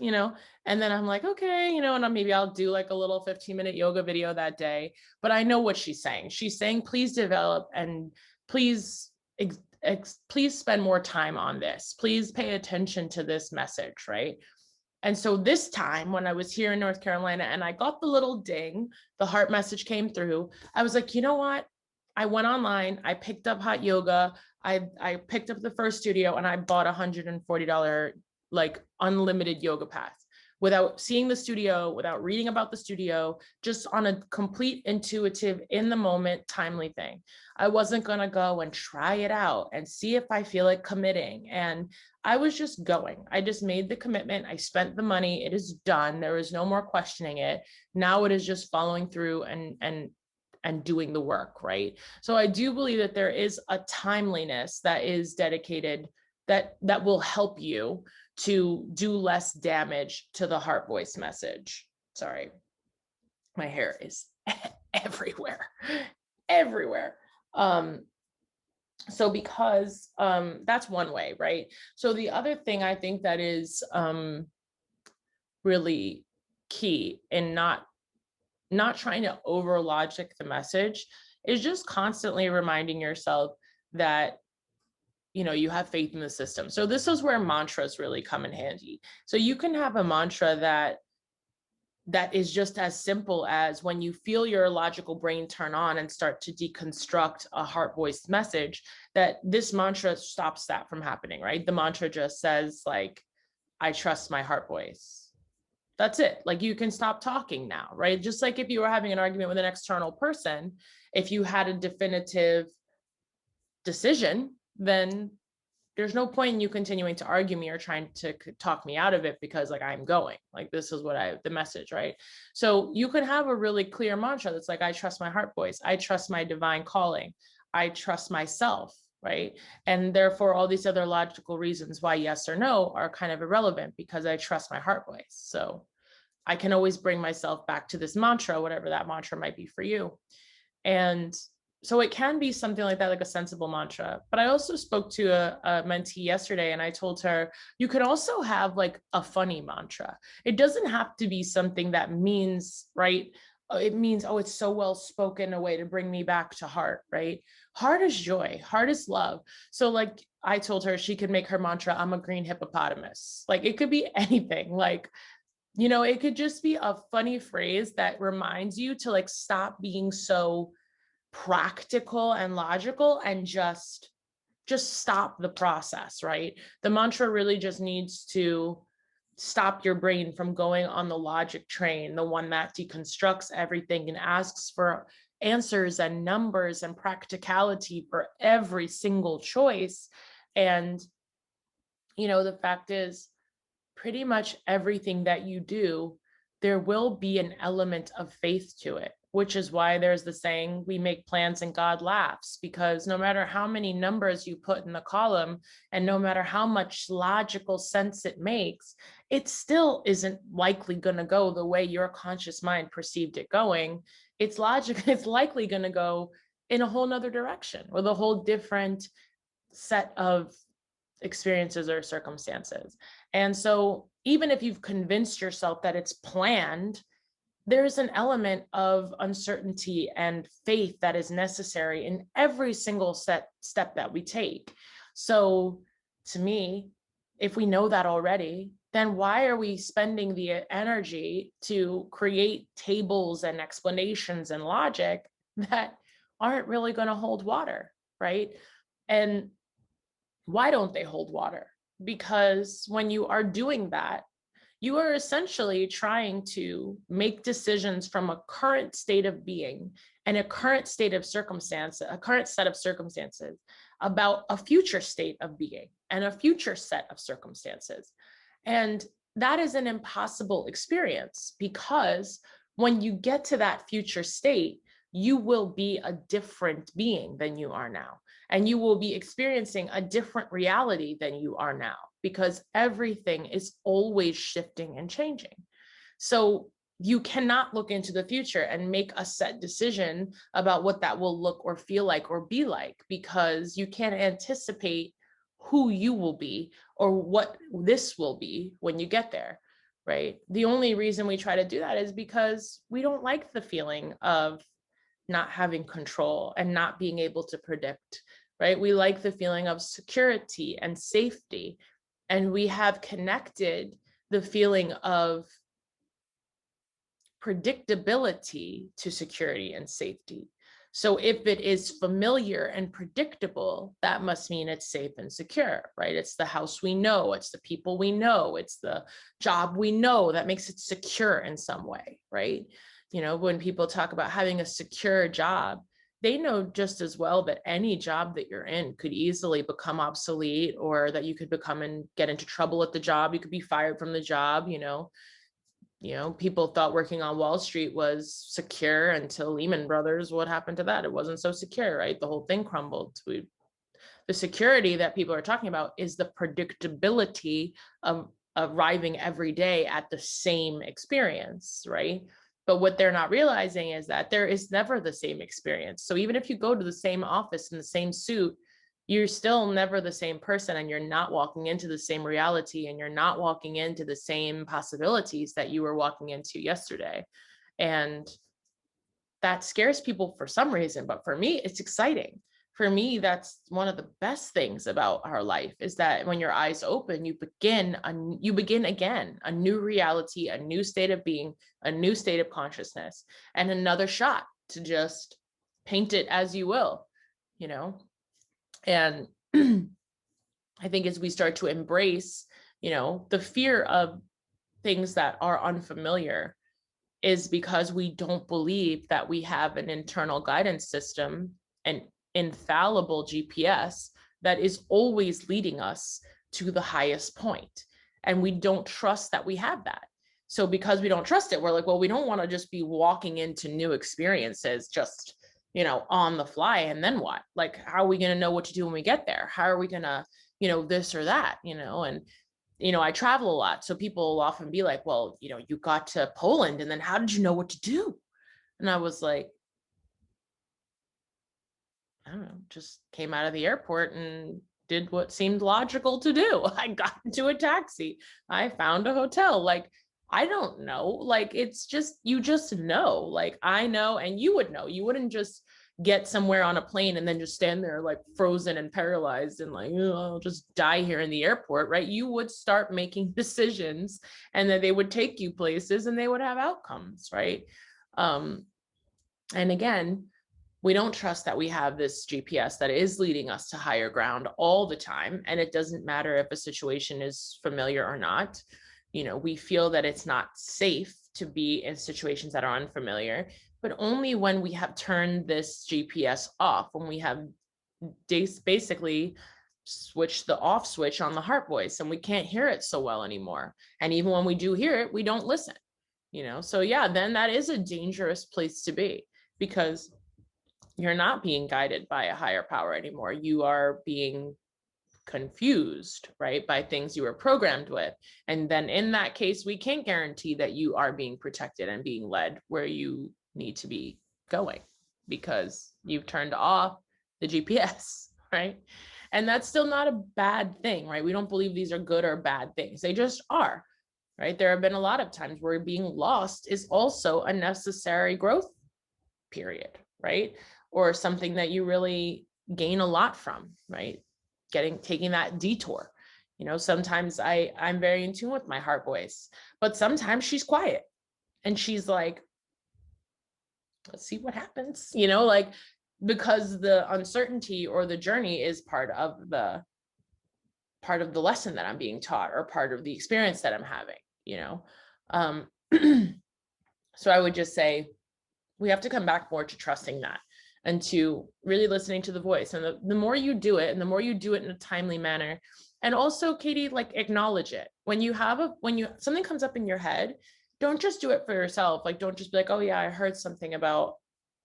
and then I'm like, okay, and maybe I'll do like a little 15-minute yoga video that day. But I know what she's saying. She's saying, please develop and please please spend more time on this. Please pay attention to this message, right? And so this time when I was here in North Carolina and I got the little ding, the heart message came through, I was like, you know what? I went online, I picked up hot yoga, I picked up the first studio and I bought $140 like unlimited yoga pass without seeing the studio, without reading about the studio, just on a complete intuitive, in the moment, timely thing. I wasn't going to go and try it out and see if I feel like committing. And I was just going. I just made the commitment. I spent the money. It is done. There is no more questioning it. Now it is just following through and doing the work, right? So I do believe that there is a timeliness that is dedicated that will help you to do less damage to the heart voice message. Sorry, my hair is everywhere, everywhere. So because that's one way, right? So the other thing I think that is really key in not trying to over logic the message is just constantly reminding yourself that you have faith in the system. So this is where mantras really come in handy. So you can have a mantra that is just as simple as when you feel your logical brain turn on and start to deconstruct a heart voice message, that this mantra stops that from happening, right? The mantra just says like, I trust my heart voice. That's it. Like you can stop talking now, right? Just like if you were having an argument with an external person, if you had a definitive decision, then there's no point in you continuing to argue me or trying to talk me out of it because like I'm going, like this is what the message, right? So you could have a really clear mantra that's like, I trust my heart voice. I trust my divine calling. I trust myself, right? And therefore all these other logical reasons why yes or no are kind of irrelevant because I trust my heart voice. So I can always bring myself back to this mantra, whatever that mantra might be for you. And so it can be something like that, like a sensible mantra. But I also spoke to a mentee yesterday and I told her, you could also have like a funny mantra. It doesn't have to be something that means, right? It means, oh, it's so well spoken, a way to bring me back to heart, right? Heart is joy, heart is love. So like I told her she could make her mantra, I'm a green hippopotamus. Like it could be anything. Like, it could just be a funny phrase that reminds you to like stop being so practical and logical and just stop the process, right? The mantra really just needs to stop your brain from going on the logic train, the one that deconstructs everything and asks for answers and numbers and practicality for every single choice. And the fact is, pretty much everything that you do, there will be an element of faith to it, which is why there's the saying, we make plans and God laughs, because no matter how many numbers you put in the column and no matter how much logical sense it makes, it still isn't likely going to go the way your conscious mind perceived it going. It's likely going to go in a whole nother direction with a whole different set of experiences or circumstances. And so even if you've convinced yourself that it's planned, there's an element of uncertainty and faith that is necessary in every single step that we take. So to me, if we know that already, then why are we spending the energy to create tables and explanations and logic that aren't really going to hold water, right? And why don't they hold water? Because when you are doing that, you are essentially trying to make decisions from a current state of being and a current state of circumstance, a current set of circumstances about a future state of being and a future set of circumstances. And that is an impossible experience, because when you get to that future state, you will be a different being than you are now. And you will be experiencing a different reality than you are now, because everything is always shifting and changing. So you cannot look into the future and make a set decision about what that will look or feel like or be like, because you can't anticipate who you will be or what this will be when you get there, right? The only reason we try to do that is because we don't like the feeling of not having control and not being able to predict, right? We like the feeling of security and safety. And we have connected the feeling of predictability to security and safety. So if it is familiar and predictable, that must mean it's safe and secure, right? It's the house we know, it's the people we know, it's the job we know that makes it secure in some way, right? You know, when people talk about having a secure job, they know just as well that any job that you're in could easily become obsolete, or that you could become and get into trouble at the job. You could be fired from the job, people thought working on Wall Street was secure until Lehman Brothers. What happened to that? It wasn't so secure, right? The whole thing crumbled. The security that people are talking about is the predictability of arriving every day at the same experience, right? But what they're not realizing is that there is never the same experience. So even if you go to the same office in the same suit, you're still never the same person, and you're not walking into the same reality, and you're not walking into the same possibilities that you were walking into yesterday. And that scares people for some reason, but for me, it's exciting. For me, that's one of the best things about our life, is that when your eyes open, you begin again, a new reality, a new state of being, a new state of consciousness, and another shot to just paint it as you will, you know? And I think as we start to embrace, the fear of things that are unfamiliar, is because we don't believe that we have an internal guidance system, an infallible GPS that is always leading us to the highest point. And we don't trust that we have that. So because we don't trust it, we're like, well, we don't want to just be walking into new experiences just, on the fly. And then what? Like, how are we going to know what to do when we get there? How are we going to, this or that, and I travel a lot. So people will often be like, well, you got to Poland, and then how did you know what to do? And I was like, I don't know, just came out of the airport and did what seemed logical to do. I got into a taxi. I found a hotel. Like, I don't know. Like, it's just, you just know. Like, I know, and you would know. You wouldn't just get somewhere on a plane and then just stand there like frozen and paralyzed and like, oh, I'll just die here in the airport, right? You would start making decisions, and then they would take you places and they would have outcomes, right? And again, we don't trust that we have this GPS that is leading us to higher ground all the time. And it doesn't matter if a situation is familiar or not. We feel that it's not safe to be in situations that are unfamiliar, but only when we have turned this GPS off, when we have basically switched the off switch on the heart voice, and we can't hear it so well anymore. And even when we do hear it, we don't listen, So yeah, then that is a dangerous place to be, because you're not being guided by a higher power anymore. You are being confused, right, by things you were programmed with. And then in that case, we can't guarantee that you are being protected and being led where you need to be going, because you've turned off the GPS, right? And that's still not a bad thing, right? We don't believe these are good or bad things. They just are, right? There have been a lot of times where being lost is also a necessary growth period, right? Or something that you really gain a lot from, right? Taking that detour. Sometimes I'm very in tune with my heart voice, but sometimes she's quiet and she's like, let's see what happens, like, because the uncertainty or the journey is part of the lesson that I'm being taught, or part of the experience that I'm having. Um, so I would just say we have to come back more to trusting that, and to really listening to the voice. And the more you do it, and the more you do it in a timely manner, and also, Katie, like, acknowledge it. When something comes up in your head, don't just do it for yourself. Like, don't just be like, oh yeah, I heard something about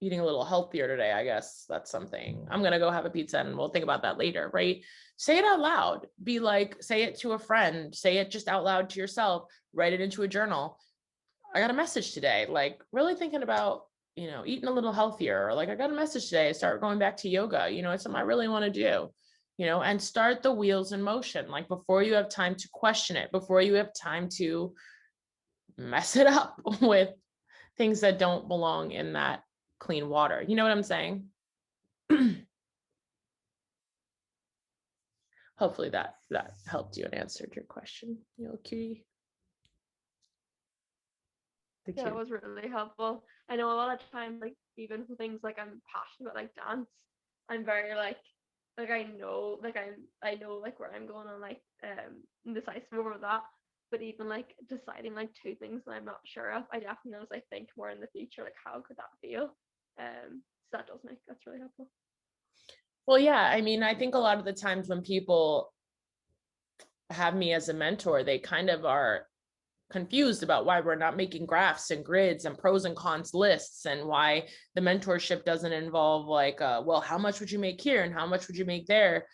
eating a little healthier today. I guess that's something. I'm going to go have a pizza and we'll think about that later, right? Say it out loud. Be like, say it to a friend, say it just out loud to yourself, write it into a journal. I got a message today, like, really thinking about, eating a little healthier, or like, I got a message today, start going back to yoga, it's something I really want to do, and start the wheels in motion, like, before you have time to question it, before you have time to mess it up with things that don't belong in that clean water. You know what I'm saying? Hopefully that helped you and answered your question, cutie. The Yeah, it cute. was really helpful. I know a lot of times, like even for things like I'm passionate about, like dance, I'm very like I know like I know like where I'm going on, like indecisive over that. But even like deciding like two things that I'm not sure of, I definitely know as I think more in the future, like how could that feel? So that's really helpful. Well, yeah, I mean, I think a lot of the times when people have me as a mentor, they kind of are confused about why we're not making graphs and grids and pros and cons lists, and why the mentorship doesn't involve like, well, how much would you make here and how much would you make there?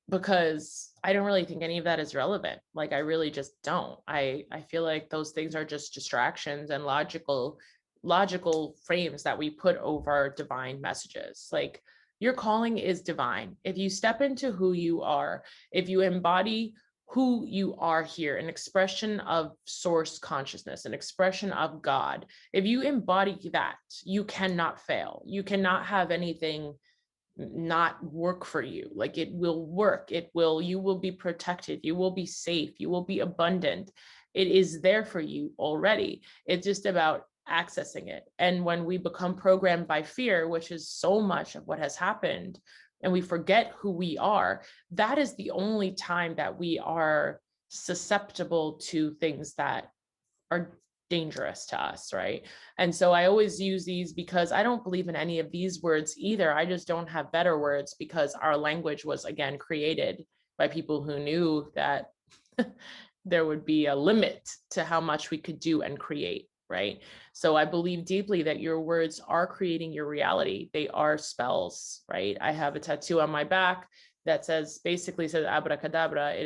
Because I don't really think any of that is relevant. Like, I really just don't. I feel like those things are just distractions and logical frames that we put over divine messages. Like, your calling is divine. If you step into who you are, if you embody who you are here, an expression of source consciousness, an expression of God, if you embody that, you cannot fail. You cannot have anything not work for you. Like, it will work. You will be protected. You will be safe. You will be abundant. It is there for you already. It's just about accessing it. And when we become programmed by fear, which is so much of what has happened, and we forget who we are, that is the only time that we are susceptible to things that are dangerous to us, right? And so I always use these because I don't believe in any of these words either. I just don't have better words, because our language was, again, created by people who knew that there would be a limit to how much we could do and create, right? So I believe deeply that your words are creating your reality. They are spells, right? I have a tattoo on my back that basically says abracadabra. It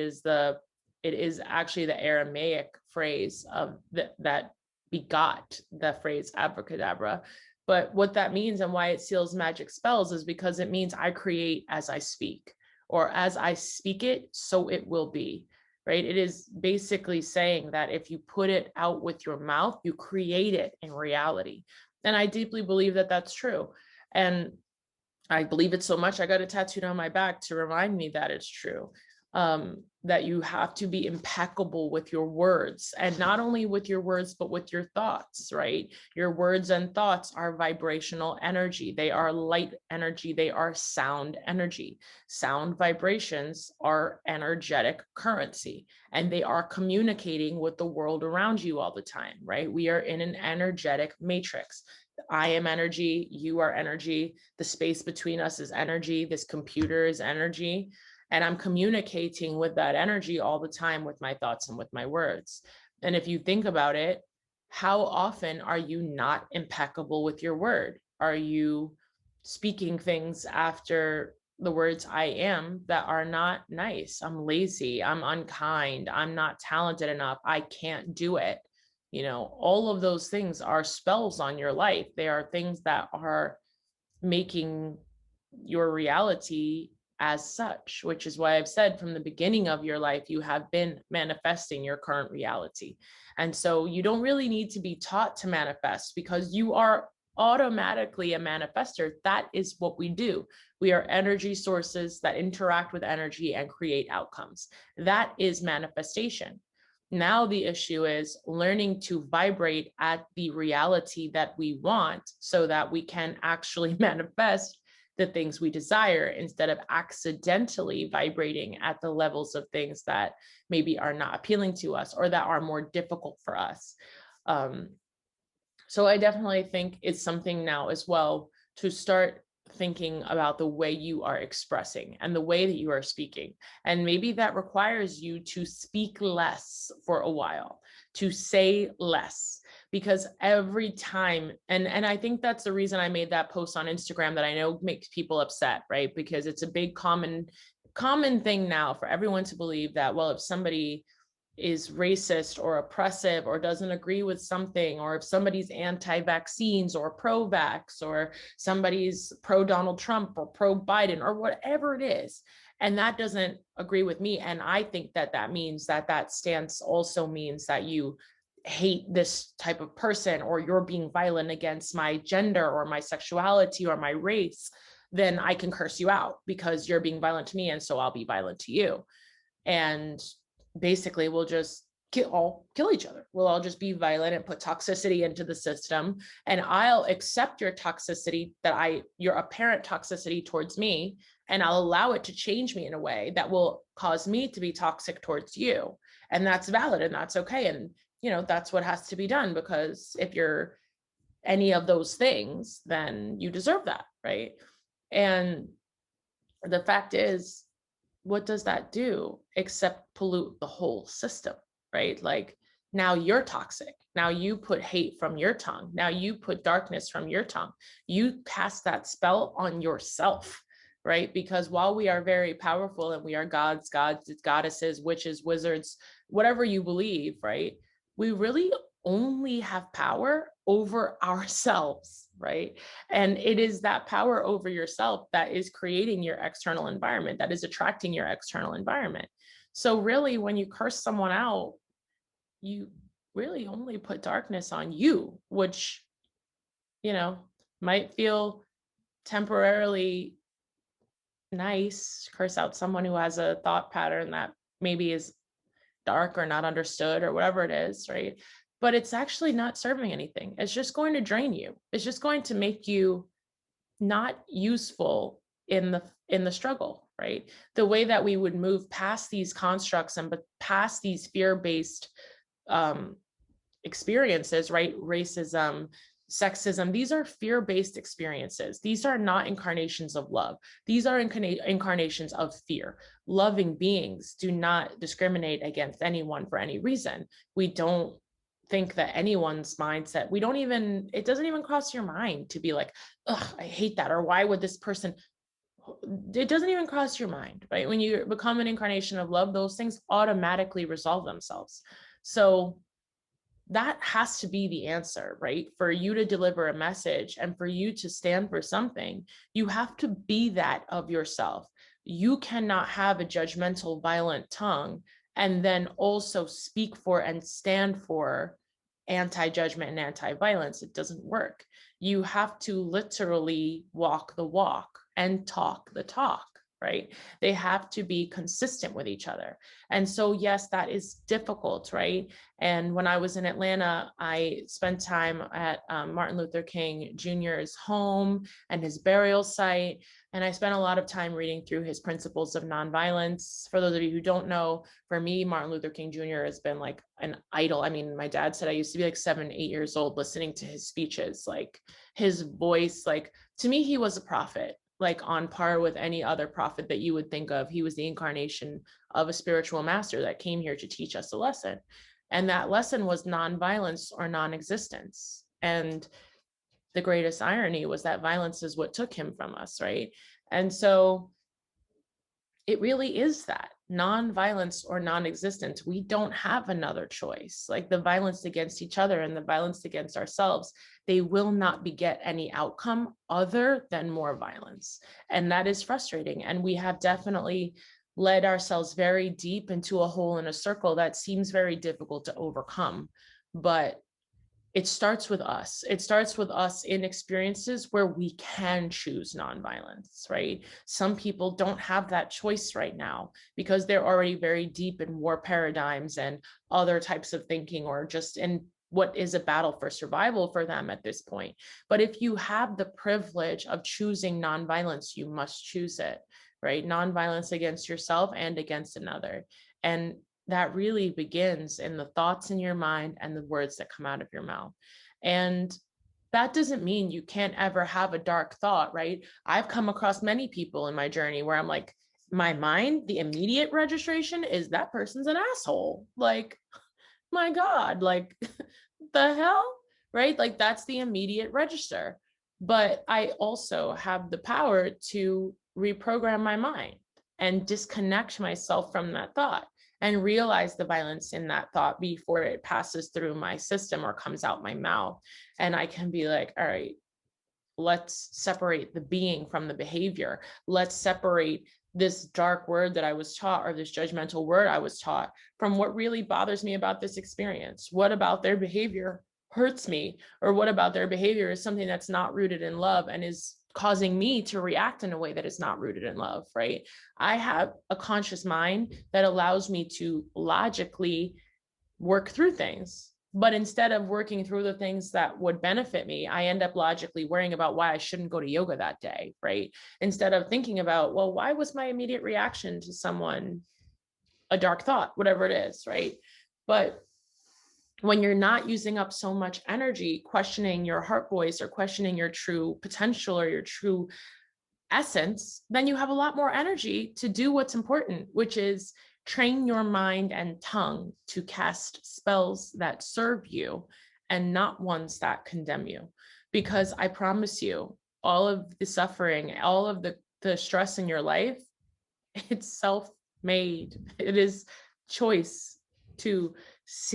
is actually the Aramaic phrase of that begot the phrase abracadabra. But what that means and why it seals magic spells is because it means I create as I speak, or as I speak it, so it will be, right? It is basically saying that if you put it out with your mouth, you create it in reality. And I deeply believe that that's true. And I believe it so much, I got it tattooed on my back to remind me that it's true. That you have to be impeccable with your words, and not only with your words, but with your thoughts, right? Your words and thoughts are vibrational energy. They are light energy. They are sound energy. Sound vibrations are energetic currency, and they are communicating with the world around you all the time, right? We are in an energetic matrix. I am energy, you are energy, the space between us is energy, this computer is energy, and I'm communicating with that energy all the time with my thoughts and with my words. And if you think about it, how often are you not impeccable with your word? Are you speaking things after the words I am that are not nice? I'm lazy, I'm unkind, I'm not talented enough, I can't do it. All of those things are spells on your life. They are things that are making your reality as such, which is why I've said from the beginning of your life, you have been manifesting your current reality. And so you don't really need to be taught to manifest, because you are automatically a manifester. That is what we do. We are energy sources that interact with energy and create outcomes. That is manifestation. Now the issue is learning to vibrate at the reality that we want so that we can actually manifest the things we desire, instead of accidentally vibrating at the levels of things that maybe are not appealing to us or that are more difficult for us. So I definitely think it's something now as well to start thinking about the way you are expressing and the way that you are speaking. And maybe that requires you to speak less for a while, to say less, because every time, and I think that's the reason I made that post on Instagram that I know makes people upset, right? Because it's a big common thing now for everyone to believe that, well, if somebody is racist or oppressive or doesn't agree with something, or if somebody's anti-vaccines or pro-vax, or somebody's pro-Donald Trump or pro-Biden or whatever it is, and that doesn't agree with me, and I think that that means that that stance also means that you hate this type of person, or you're being violent against my gender or my sexuality or my race, then I can curse you out because you're being violent to me, and so I'll be violent to you. And basically we'll just kill each other. We'll all just be violent and put toxicity into the system. And I'll accept your toxicity, your apparent toxicity towards me, and I'll allow it to change me in a way that will cause me to be toxic towards you. And that's valid and that's okay. And, that's what has to be done, because if you're any of those things, then you deserve that, right? And the fact is, what does that do except pollute the whole system, right? Like, now you're toxic. Now you put hate from your tongue. Now you put darkness from your tongue. You cast that spell on yourself, right? Because while we are very powerful and we are gods, goddesses, witches, wizards, whatever you believe, right? We really only have power over ourselves, right? And it is that power over yourself that is creating your external environment, that is attracting your external environment. So really, when you curse someone out, you really only put darkness on you, which, might feel temporarily nice. Curse out someone who has a thought pattern that maybe is dark or not understood or whatever it is, right? But it's actually not serving anything. It's just going to drain you. It's just going to make you not useful in the struggle, right? The way that we would move past these constructs and past these fear-based experiences, right? Racism, sexism, these are fear-based experiences. These are not incarnations of love. These are incarnations of fear. Loving beings do not discriminate against anyone for any reason. We don't think that anyone's mindset, it doesn't even cross your mind to be like, ugh, I hate that, or why would this person, it doesn't even cross your mind, right? When you become an incarnation of love, those things automatically resolve themselves. So that has to be the answer, right? For you to deliver a message and for you to stand for something, you have to be that of yourself. You cannot have a judgmental, violent tongue and then also speak for and stand for anti-judgment and anti-violence. It doesn't work. You have to literally walk the walk and talk the talk, right? They have to be consistent with each other. And so, yes, that is difficult, right? And when I was in Atlanta, I spent time at Martin Luther King Jr.'s home and his burial site. And I spent a lot of time reading through his principles of nonviolence. For those of you who don't know, for me, Martin Luther King Jr. has been like an idol. I mean, my dad said I used to be like 7, 8 years old listening to his speeches, like his voice, like to me, he was a prophet, like on par with any other prophet that you would think of. He was the incarnation of a spiritual master that came here to teach us a lesson. And that lesson was nonviolence or non-existence. And the greatest irony was that violence is what took him from us, right? And so it really is that non-violence or non-existence. We don't have another choice. Like the violence against each other and the violence against ourselves, they will not beget any outcome other than more violence. And that is frustrating. And we have definitely led ourselves very deep into a hole in a circle that seems very difficult to overcome. But it starts with us. It starts with us in experiences where we can choose nonviolence, right? Some people don't have that choice right now because they're already very deep in war paradigms and other types of thinking, or just in what is a battle for survival for them at this point. But if you have the privilege of choosing nonviolence, you must choose it, right? Nonviolence against yourself and against another. And that really begins in the thoughts in your mind and the words that come out of your mouth. And that doesn't mean you can't ever have a dark thought, right? I've come across many people in my journey where I'm like, my mind, the immediate registration is that person's an asshole. Like, my God, like the hell, right? Like that's the immediate register. But I also have the power to reprogram my mind and disconnect myself from that thought and realize the violence in that thought before it passes through my system or comes out my mouth. And I can be like, all right, let's separate the being from the behavior. Let's separate this dark word that I was taught, or this judgmental word I was taught, from what really bothers me about this experience. What about their behavior hurts me? Or what about their behavior is something that's not rooted in love and is causing me to react in a way that is not rooted in love, right? I have a conscious mind that allows me to logically work through things. But instead of working through the things that would benefit me, I end up logically worrying about why I shouldn't go to yoga that day, right? Instead of thinking about, well, why was my immediate reaction to someone a dark thought, whatever it is, right? But when you're not using up so much energy questioning your heart voice or questioning your true potential or your true essence, then you have a lot more energy to do what's important, which is train your mind and tongue to cast spells that serve you and not ones that condemn you. Because I promise you, all of the suffering, all of the stress in your life, it's self-made. It is choice to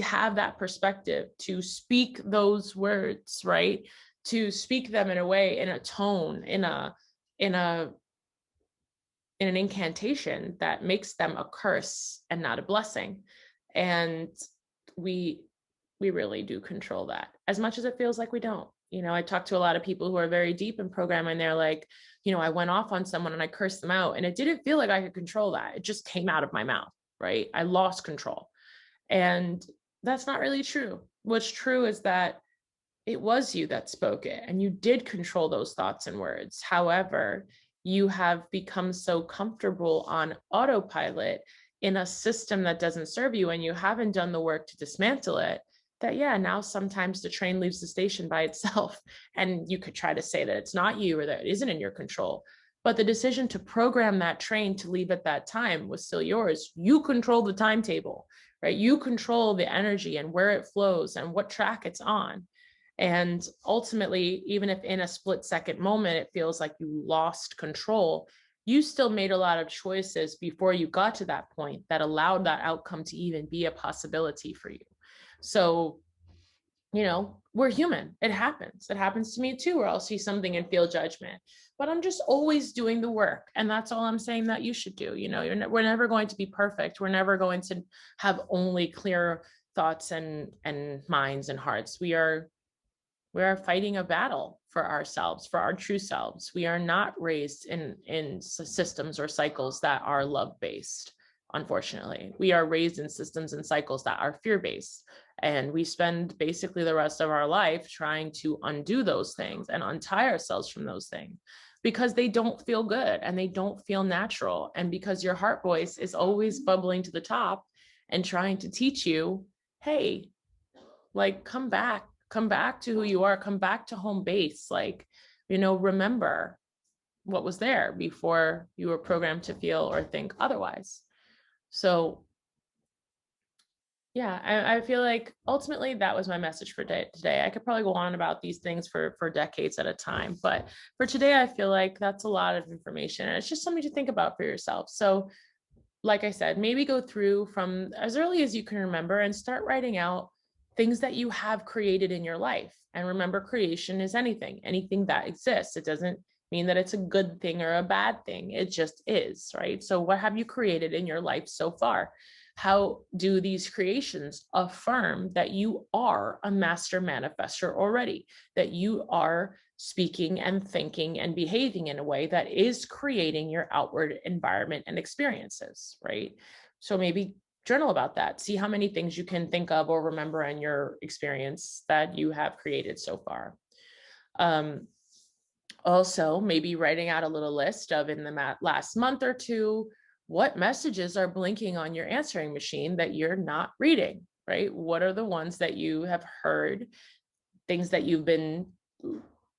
have that perspective, to speak those words, right? To speak them in a way, in a tone, in an incantation that makes them a curse and not a blessing. And we really do control that, as much as it feels like we don't. I talk to a lot of people who are very deep in programming. They're like, I went off on someone and I cursed them out, and it didn't feel like I could control that. It just came out of my mouth, right? I lost control. And that's not really true. What's true is that it was you that spoke it, and you did control those thoughts and words. However, you have become so comfortable on autopilot in a system that doesn't serve you, and you haven't done the work to dismantle it, that, yeah, now sometimes the train leaves the station by itself. And you could try to say that it's not you or that it isn't in your control. But the decision to program that train to leave at that time was still yours. You control the timetable, right? You control the energy and where it flows and what track it's on. And ultimately, even if in a split second moment, it feels like you lost control, you still made a lot of choices before you got to that point that allowed that outcome to even be a possibility for you. So, we're human. It happens. It happens to me too, where I'll see something and feel judgment. But I'm just always doing the work. And that's all I'm saying that you should do. We're never going to be perfect. We're never going to have only clear thoughts and minds and hearts. We are fighting a battle for ourselves, for our true selves. We are not raised in systems or cycles that are love-based. Unfortunately, we are raised in systems and cycles that are fear-based. And we spend basically the rest of our life trying to undo those things and untie ourselves from those things because they don't feel good and they don't feel natural. And because your heart voice is always bubbling to the top and trying to teach you, hey, like, come back to who you are, come back to home base. Like, remember what was there before you were programmed to feel or think otherwise. So Yeah, I feel like ultimately that was my message for today. I could probably go on about these things for decades at a time, but for today, I feel like that's a lot of information, and it's just something to think about for yourself. So, like I said, maybe go through from as early as you can remember and start writing out things that you have created in your life. And remember, creation is anything that exists. It doesn't mean that it's a good thing or a bad thing. It just is, right? So, what have you created in your life so far? How do these creations affirm that you are a master manifester already, that you are speaking and thinking and behaving in a way that is creating your outward environment and experiences, right? So maybe journal about that. See how many things you can think of or remember in your experience that you have created so far. Um, Also, maybe writing out a little list of in the last month or two, what messages are blinking on your answering machine that you're not reading, right? What are the ones that you have heard, things that you've been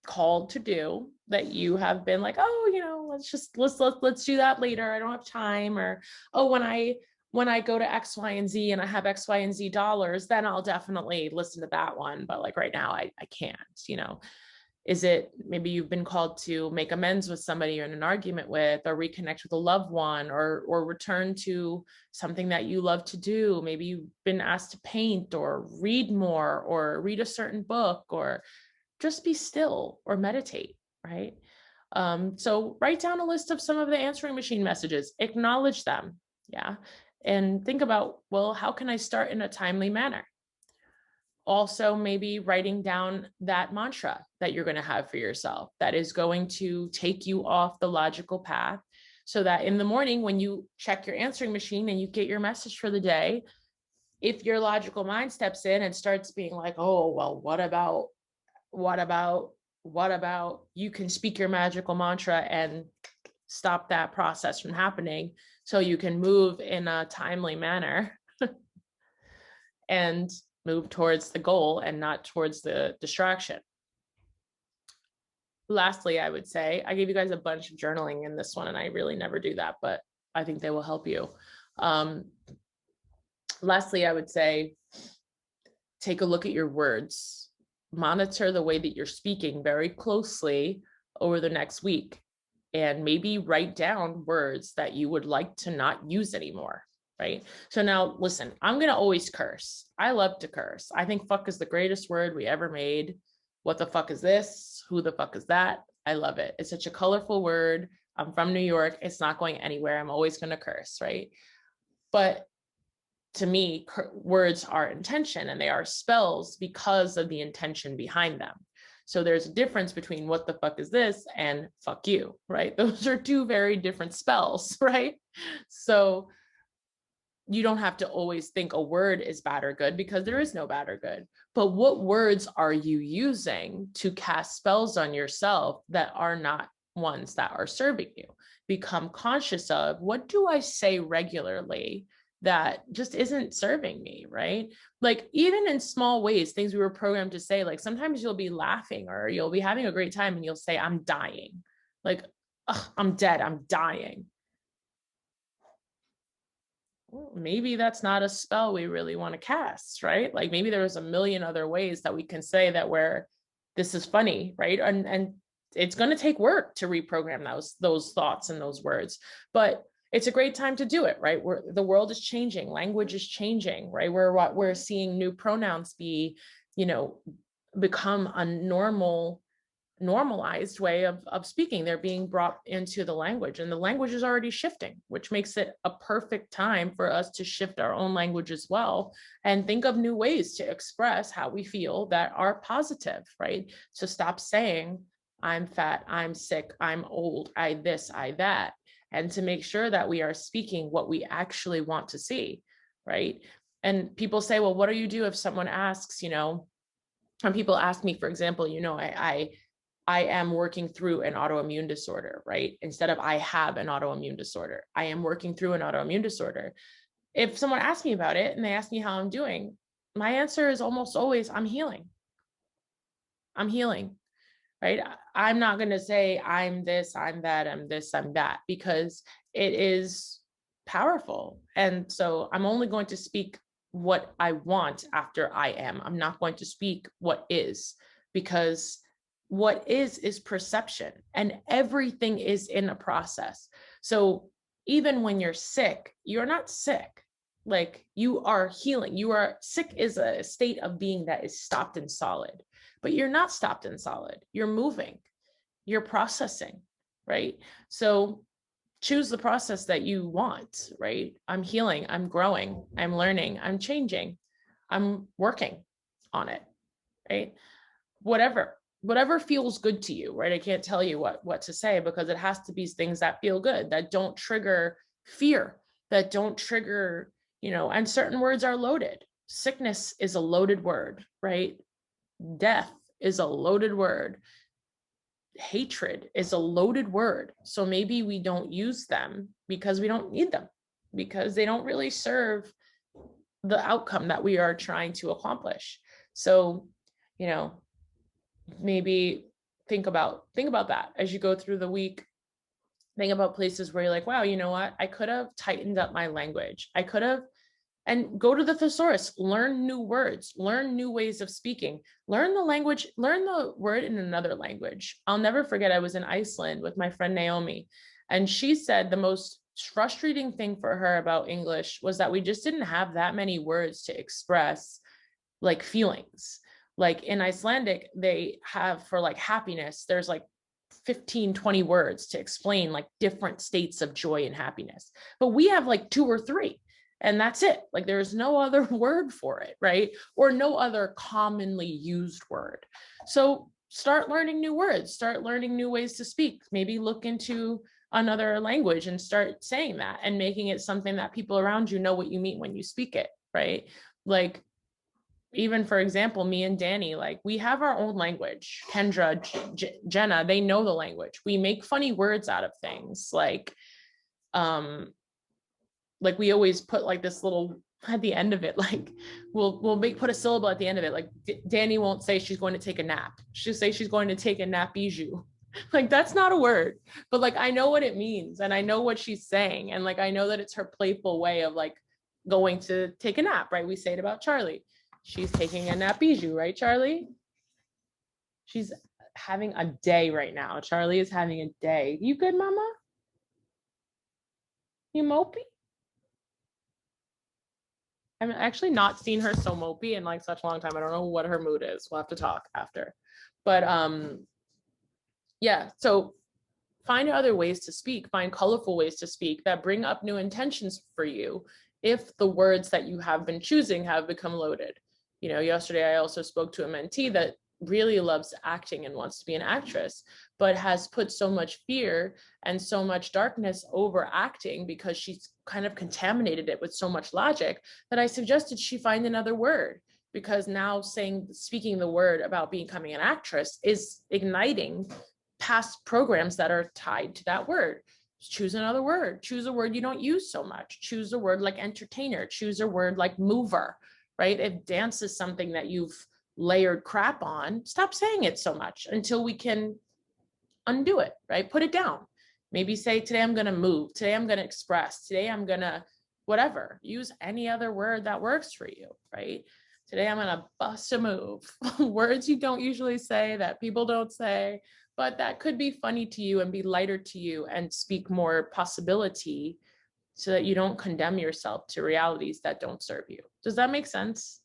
called to do that you have been like, oh, let's do that later. I don't have time. Or, oh, when I go to X, Y, and Z and I have X, Y, and Z dollars, then I'll definitely listen to that one. But like right now, I can't, is it maybe you've been called to make amends with somebody you're in an argument with, or reconnect with a loved one, or return to something that you love to do? Maybe you've been asked to paint or read more or read a certain book or just be still or meditate, right? So write down a list of some of the answering machine messages, acknowledge them, yeah, and think about, well, how can I start in a timely manner? Also, maybe writing down that mantra that you're going to have for yourself that is going to take you off the logical path, so that in the morning when you check your answering machine and you get your message for the day, if your logical mind steps in and starts being like, oh, well, what about, you can speak your magical mantra and stop that process from happening so you can move in a timely manner and move towards the goal and not towards the distraction. Lastly, I would say I gave you guys a bunch of journaling in this one, and I really never do that, but I think they will help you. Um, Lastly, I would say take a look at your words, monitor the way that you're speaking very closely over the next week, and maybe write down words that you would like to not use anymore. Right. So now listen, I'm going to always curse. I love to curse. I think fuck is the greatest word we ever made. What the fuck is this? Who the fuck is that? I love it. It's such a colorful word. I'm from New York. It's not going anywhere. I'm always going to curse. Right. But to me, words are intention, and they are spells because of the intention behind them. So there's a difference between what the fuck is this and fuck you, right? Those are two very different spells, right? So you don't have to always think a word is bad or good, because there is no bad or good. But what words are you using to cast spells on yourself that are not ones that are serving you? Become conscious of, what do I say regularly that just isn't serving me, right? Like even in small ways, things we were programmed to say, like sometimes you'll be laughing or you'll be having a great time and you'll say, I'm dying. Like, I'm dead, I'm dying. Well, maybe that's not a spell we really want to cast, right? Like maybe there's a million other ways that we can say that where this is funny, right? And it's going to take work to reprogram those thoughts and those words, but it's a great time to do it, right? Where the world is changing, language is changing, right? We're seeing new pronouns be, you know, become a normalized way of speaking. They're being brought into the language, and the language is already shifting, which makes it a perfect time for us to shift our own language as well and think of new ways to express how we feel that are positive, right? So stop saying I'm fat, I'm sick, I'm old, I this, I that, and to make sure that we are speaking what we actually want to see, right? And people say, well, what do you do if someone asks, and people ask me, for example, I am working through an autoimmune disorder, right? Instead of I have an autoimmune disorder, I am working through an autoimmune disorder. If someone asks me about it and they ask me how I'm doing, my answer is almost always, I'm healing. I'm healing, right? I'm not going to say I'm this, I'm that, I'm this, I'm that, because it is powerful. And so I'm only going to speak what I want after I am. I'm not going to speak what is, because what is perception, and everything is in a process. So even when you're sick, you're not sick. Like, you are healing. You are sick is a state of being that is stopped and solid, but you're not stopped and solid. You're moving, you're processing, right? So choose the process that you want, right? I'm healing, I'm growing, I'm learning, I'm changing, I'm working on it, right? Whatever feels good to you, right? I can't tell you what to say, because it has to be things that feel good, that don't trigger fear, that don't trigger, and certain words are loaded. Sickness is a loaded word, right? Death is a loaded word. Hatred is a loaded word. So maybe we don't use them because we don't need them, because they don't really serve the outcome that we are trying to accomplish. So, maybe think about that as you go through the week. Think about places where you're like, wow, you know what? I could have tightened up my language. I could have, and go to the thesaurus, learn new words, learn new ways of speaking, learn the language, learn the word in another language. I'll never forget, I was in Iceland with my friend Naomi, and she said the most frustrating thing for her about English was that we just didn't have that many words to express like feelings. Like in Icelandic, they have, for like happiness, there's like 15-20 words to explain like different states of joy and happiness, but we have like 2 or 3, and that's it. Like, there's no other word for it, right? Or no other commonly used word. So start learning new words, start learning new ways to speak. Maybe look into another language and start saying that and making it something that people around you know what you mean when you speak it, right? Like, even for example, me and Danny, like, we have our own language. Kendra, Jenna, they know the language. We make funny words out of things. Like we always put like this little at the end of it, like we'll put a syllable at the end of it. Like Danny won't say she's going to take a nap. She'll say she's going to take a napiju. Like, that's not a word, but like, I know what it means, and I know what she's saying. And like, I know that it's her playful way of like going to take a nap, right? We say it about Charlie. She's taking a napiju, right, Charlie? She's having a day right now. Charlie is having a day. You good, mama? You mopey? I'm actually not seen her so mopey in like such a long time. I don't know what her mood is. We'll have to talk after. But yeah, so find other ways to speak, find colorful ways to speak that bring up new intentions for you if the words that you have been choosing have become loaded. Yesterday I also spoke to a mentee that really loves acting and wants to be an actress, but has put so much fear and so much darkness over acting because she's kind of contaminated it with so much logic, that I suggested she find another word, because now speaking the word about becoming an actress is igniting past programs that are tied to that word. Choose another word. Choose a word you don't use so much. Choose a word like entertainer. Choose a word like mover, right? If dance is something that you've layered crap on, stop saying it so much until we can undo it, right? Put it down. Maybe say, today I'm going to move. Today I'm going to express. Today I'm going to whatever. Use any other word that works for you, right? Today I'm going to bust a move. Words you don't usually say, that people don't say, but that could be funny to you and be lighter to you and speak more possibility, so that you don't condemn yourself to realities that don't serve you. Does that make sense?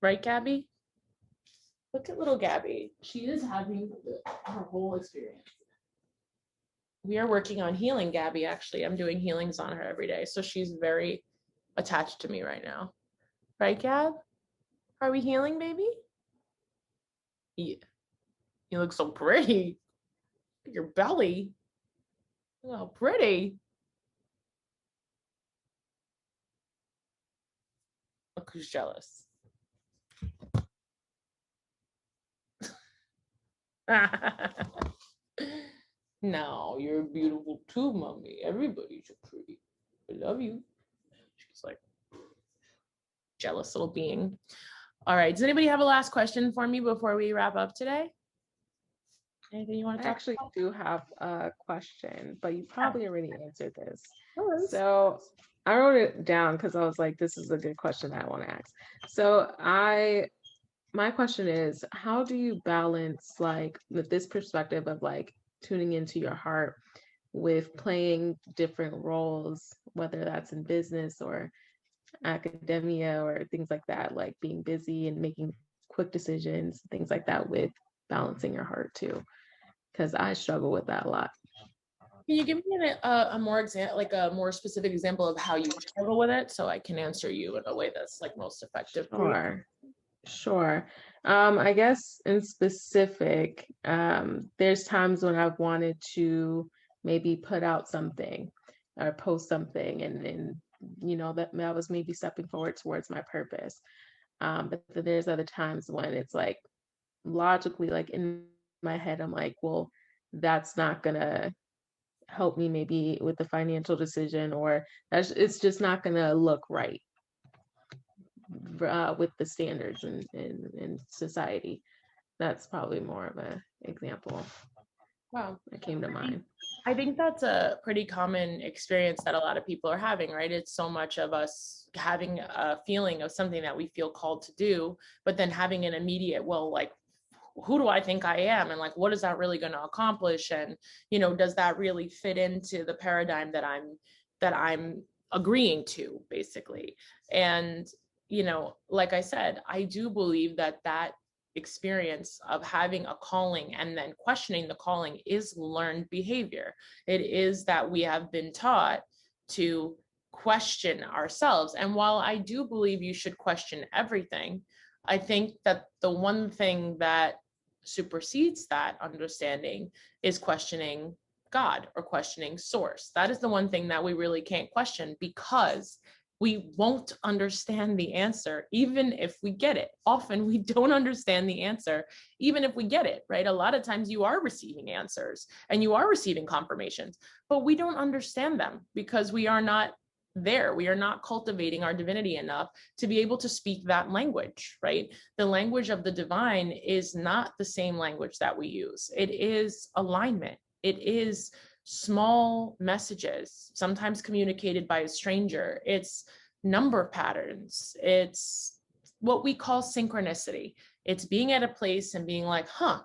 Right, Gabby? Look at little Gabby. She is having her whole experience. We are working on healing Gabby, actually. I'm doing healings on her every day. So she's very attached to me right now. Right, Gab? Are we healing, baby? Yeah. You look so pretty. Your belly. Oh, pretty. Look who's jealous. No, you're beautiful too, mommy. Everybody's so pretty. I love you. She's like jealous little being. All right. Does anybody have a last question for me before we wrap up today? Anything you want I to talk actually about? do have a question, but you Yeah, probably already answered this. no worries. So I wrote it down because I was like, this is a good question that I want to ask. So my question is, how do you balance like with this perspective of like tuning into your heart with playing different roles, whether that's in business or academia or things like that, like being busy and making quick decisions, things like that with balancing your heart too? Because I struggle with that a lot. Can you give me a more like a more specific example of how you struggle with it, so I can answer you in a way that's like most effective for you? Sure. Sure. I guess in specific, there's times when I've wanted to maybe put out something or post something, and that was maybe stepping forward towards my purpose. But then there's other times when it's like logically, like in my head, I'm like, well, that's not gonna help me maybe with the financial decision, or it's just not gonna look right with the standards in society. That's probably more of a example Wow. that came to I think mind. I think that's a pretty common experience that a lot of people are having, right? It's so much of us having a feeling of something that we feel called to do, but then having an immediate, well, like, who do I think I am? And like, what is that really going to accomplish? And, does that really fit into the paradigm that I'm agreeing to, basically? And, like I said, I do believe that experience of having a calling and then questioning the calling is learned behavior. It is that we have been taught to question ourselves. And while I do believe you should question everything, I think that the one thing that supersedes that understanding is questioning God or questioning source. That is the one thing that we really can't question, because we won't understand the answer, even if we get it. Often we don't understand the answer, even if we get it, right? A lot of times you are receiving answers and you are receiving confirmations, but we don't understand them because we are not there. We are not cultivating our divinity enough to be able to speak that language, right? The language of the divine is not the same language that we use. It is alignment. It is small messages, sometimes communicated by a stranger. It's number patterns. It's what we call synchronicity. It's being at a place and being like, huh,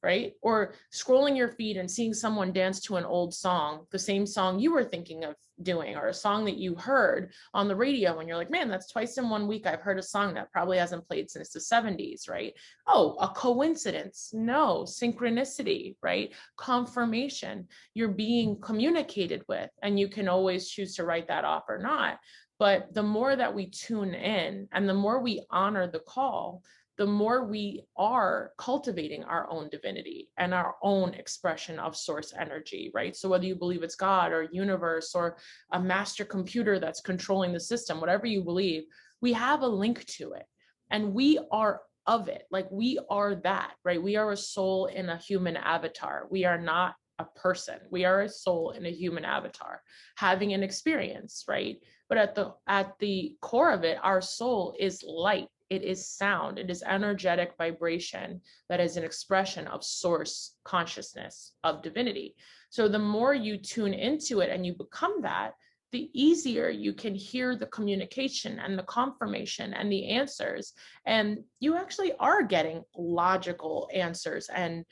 right? Or scrolling your feed and seeing someone dance to an old song, the same song you were thinking of doing, or a song that you heard on the radio. And you're like, man, that's twice in 1 week I've heard a song that probably hasn't played since the 70s, right? Oh, a coincidence? No, synchronicity, right? Confirmation. You're being communicated with, and you can always choose to write that off or not. But the more that we tune in and the more we honor the call, the more we are cultivating our own divinity and our own expression of source energy, right? So whether you believe it's God or universe or a master computer that's controlling the system, whatever you believe, we have a link to it. And we are of it. Like, we are that, right? We are a soul in a human avatar. We are not a person. We are a soul in a human avatar having an experience, right? But at the core of it, our soul is light. It is sound. It is energetic vibration that is an expression of source consciousness, of divinity. So the more you tune into it and you become that, the easier you can hear the communication and the confirmation and the answers. And you actually are getting logical answers, and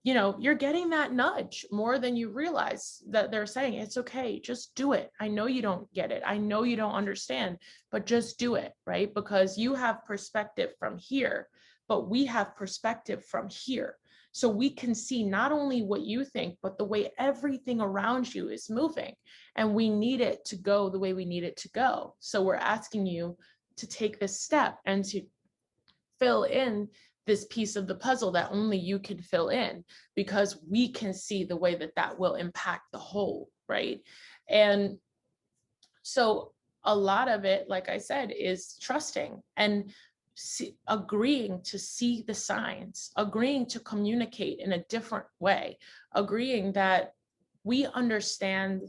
you're getting that nudge more than you realize, that they're saying, it's okay, just do it. I know you don't get it. I know you don't understand, but just do it, right? Because you have perspective from here, but we have perspective from here. So we can see not only what you think, but the way everything around you is moving. And we need it to go the way we need it to go. So we're asking you to take this step and to fill in this piece of the puzzle that only you can fill in, because we can see the way that will impact the whole, right? And so a lot of it, like I said, is trusting and agreeing to see the signs, agreeing to communicate in a different way, agreeing that we understand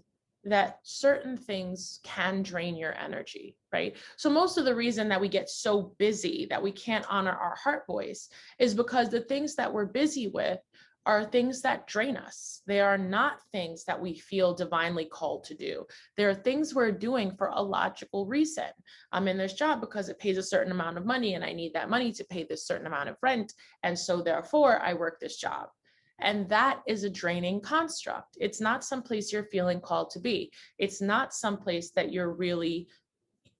that certain things can drain your energy, right? So most of the reason that we get so busy that we can't honor our heart voice is because the things that we're busy with are things that drain us. They are not things that we feel divinely called to do. There are things we're doing for a logical reason. I'm in this job because it pays a certain amount of money and I need that money to pay this certain amount of rent. And so therefore I work this job. And that is a draining construct. It's not someplace you're feeling called to be. It's not someplace that you're really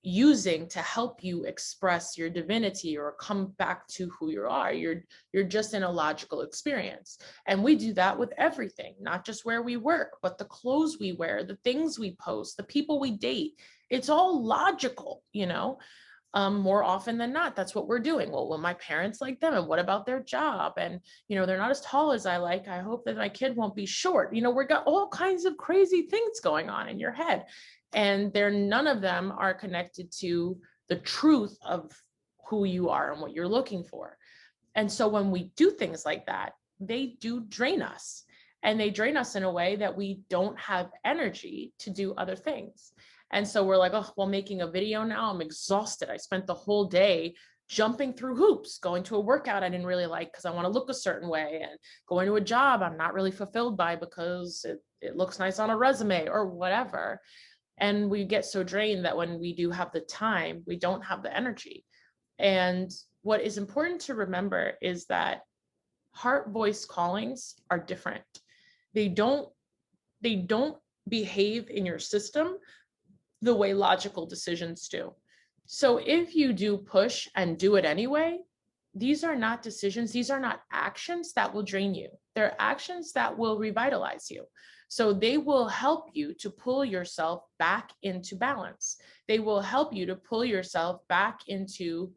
using to help you express your divinity or come back to who you are. You're just in a logical experience. And we do that with everything, not just where we work, but the clothes we wear, the things we post, the people we date. It's all logical, you know. More often than not, that's what we're doing. Well, will my parents like them? And what about their job? And, you know, they're not as tall as I like. I hope that my kid won't be short. You know, we've got all kinds of crazy things going on in your head. And none of them are connected to the truth of who you are and what you're looking for. And so when we do things like that, they do drain us. And they drain us in a way that we don't have energy to do other things. And so we're like, oh, well, making a video now, I'm exhausted. I spent the whole day jumping through hoops, going to a workout I didn't really like because I want to look a certain way, and going to a job I'm not really fulfilled by because it looks nice on a resume or whatever. And we get so drained that when we do have the time, we don't have the energy. And what is important to remember is that heart voice callings are different. They don't behave in your system the way logical decisions do. So if you do push and do it anyway, these are not decisions. These are not actions that will drain you. They're actions that will revitalize you. So they will help you to pull yourself back into balance. They will help you to pull yourself back into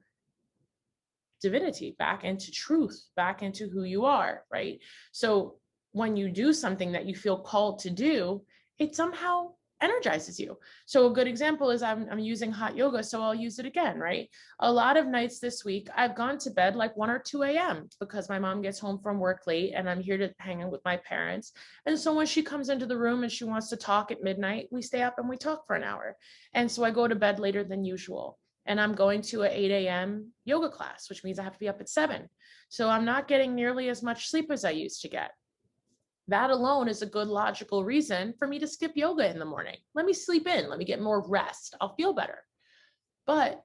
divinity, back into truth, back into who you are, right? So when you do something that you feel called to do, it somehow energizes you. So a good example is I'm using hot yoga, so I'll use it again, right? A lot of nights this week, I've gone to bed like 1 or 2 a.m. because my mom gets home from work late and I'm here to hang out with my parents. And so when she comes into the room and she wants to talk at midnight, we stay up and we talk for an hour. And so I go to bed later than usual. And I'm going to an 8 a.m. yoga class, which means I have to be up at 7. So I'm not getting nearly as much sleep as I used to get. That alone is a good logical reason for me to skip yoga in the morning. Let me sleep in, let me get more rest. I'll feel better. But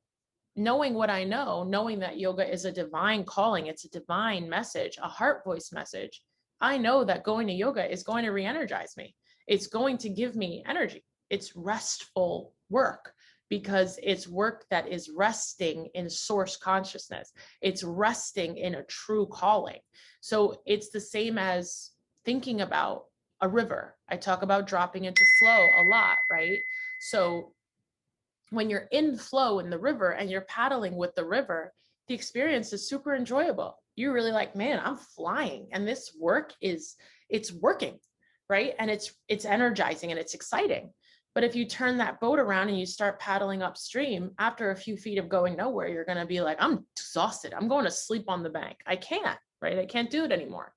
knowing what I know, knowing that yoga is a divine calling, it's a divine message, a heart voice message, I know that going to yoga is going to re-energize me. It's going to give me energy. It's restful work because it's work that is resting in source consciousness. It's resting in a true calling. So it's the same as thinking about a river. I talk about dropping into flow a lot, right? So when you're in flow in the river and you're paddling with the river, the experience is super enjoyable. You're really like, man, I'm flying and this work it's working, right? And it's energizing and it's exciting. But if you turn that boat around and you start paddling upstream, after a few feet of going nowhere, you're going to be like, I'm exhausted. I'm going to sleep on the bank. I can't, right? I can't do it anymore.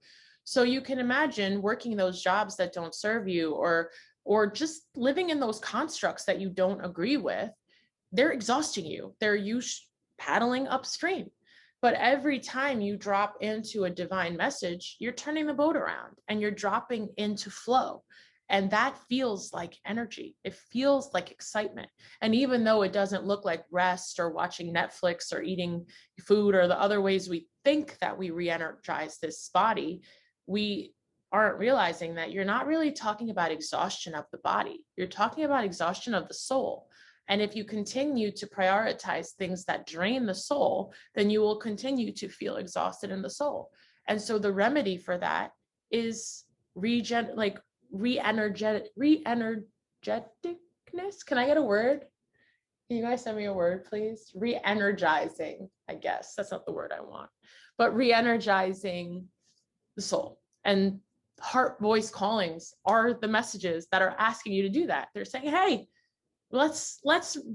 So you can imagine working those jobs that don't serve you, or just living in those constructs that you don't agree with. They're exhausting you. They're you paddling upstream. But every time you drop into a divine message, you're turning the boat around and you're dropping into flow. And that feels like energy. It feels like excitement. And even though it doesn't look like rest or watching Netflix or eating food or the other ways we think that we re-energize this body, we aren't realizing that you're not really talking about exhaustion of the body. You're talking about exhaustion of the soul. And if you continue to prioritize things that drain the soul, then you will continue to feel exhausted in the soul. And so the remedy for that is re-energeticness. Can I get a word? Can you guys send me a word, please? Re-energizing, I guess. That's not the word I want. But re-energizing the soul. And heart voice callings are the messages that are asking you to do that. They're saying, hey, let's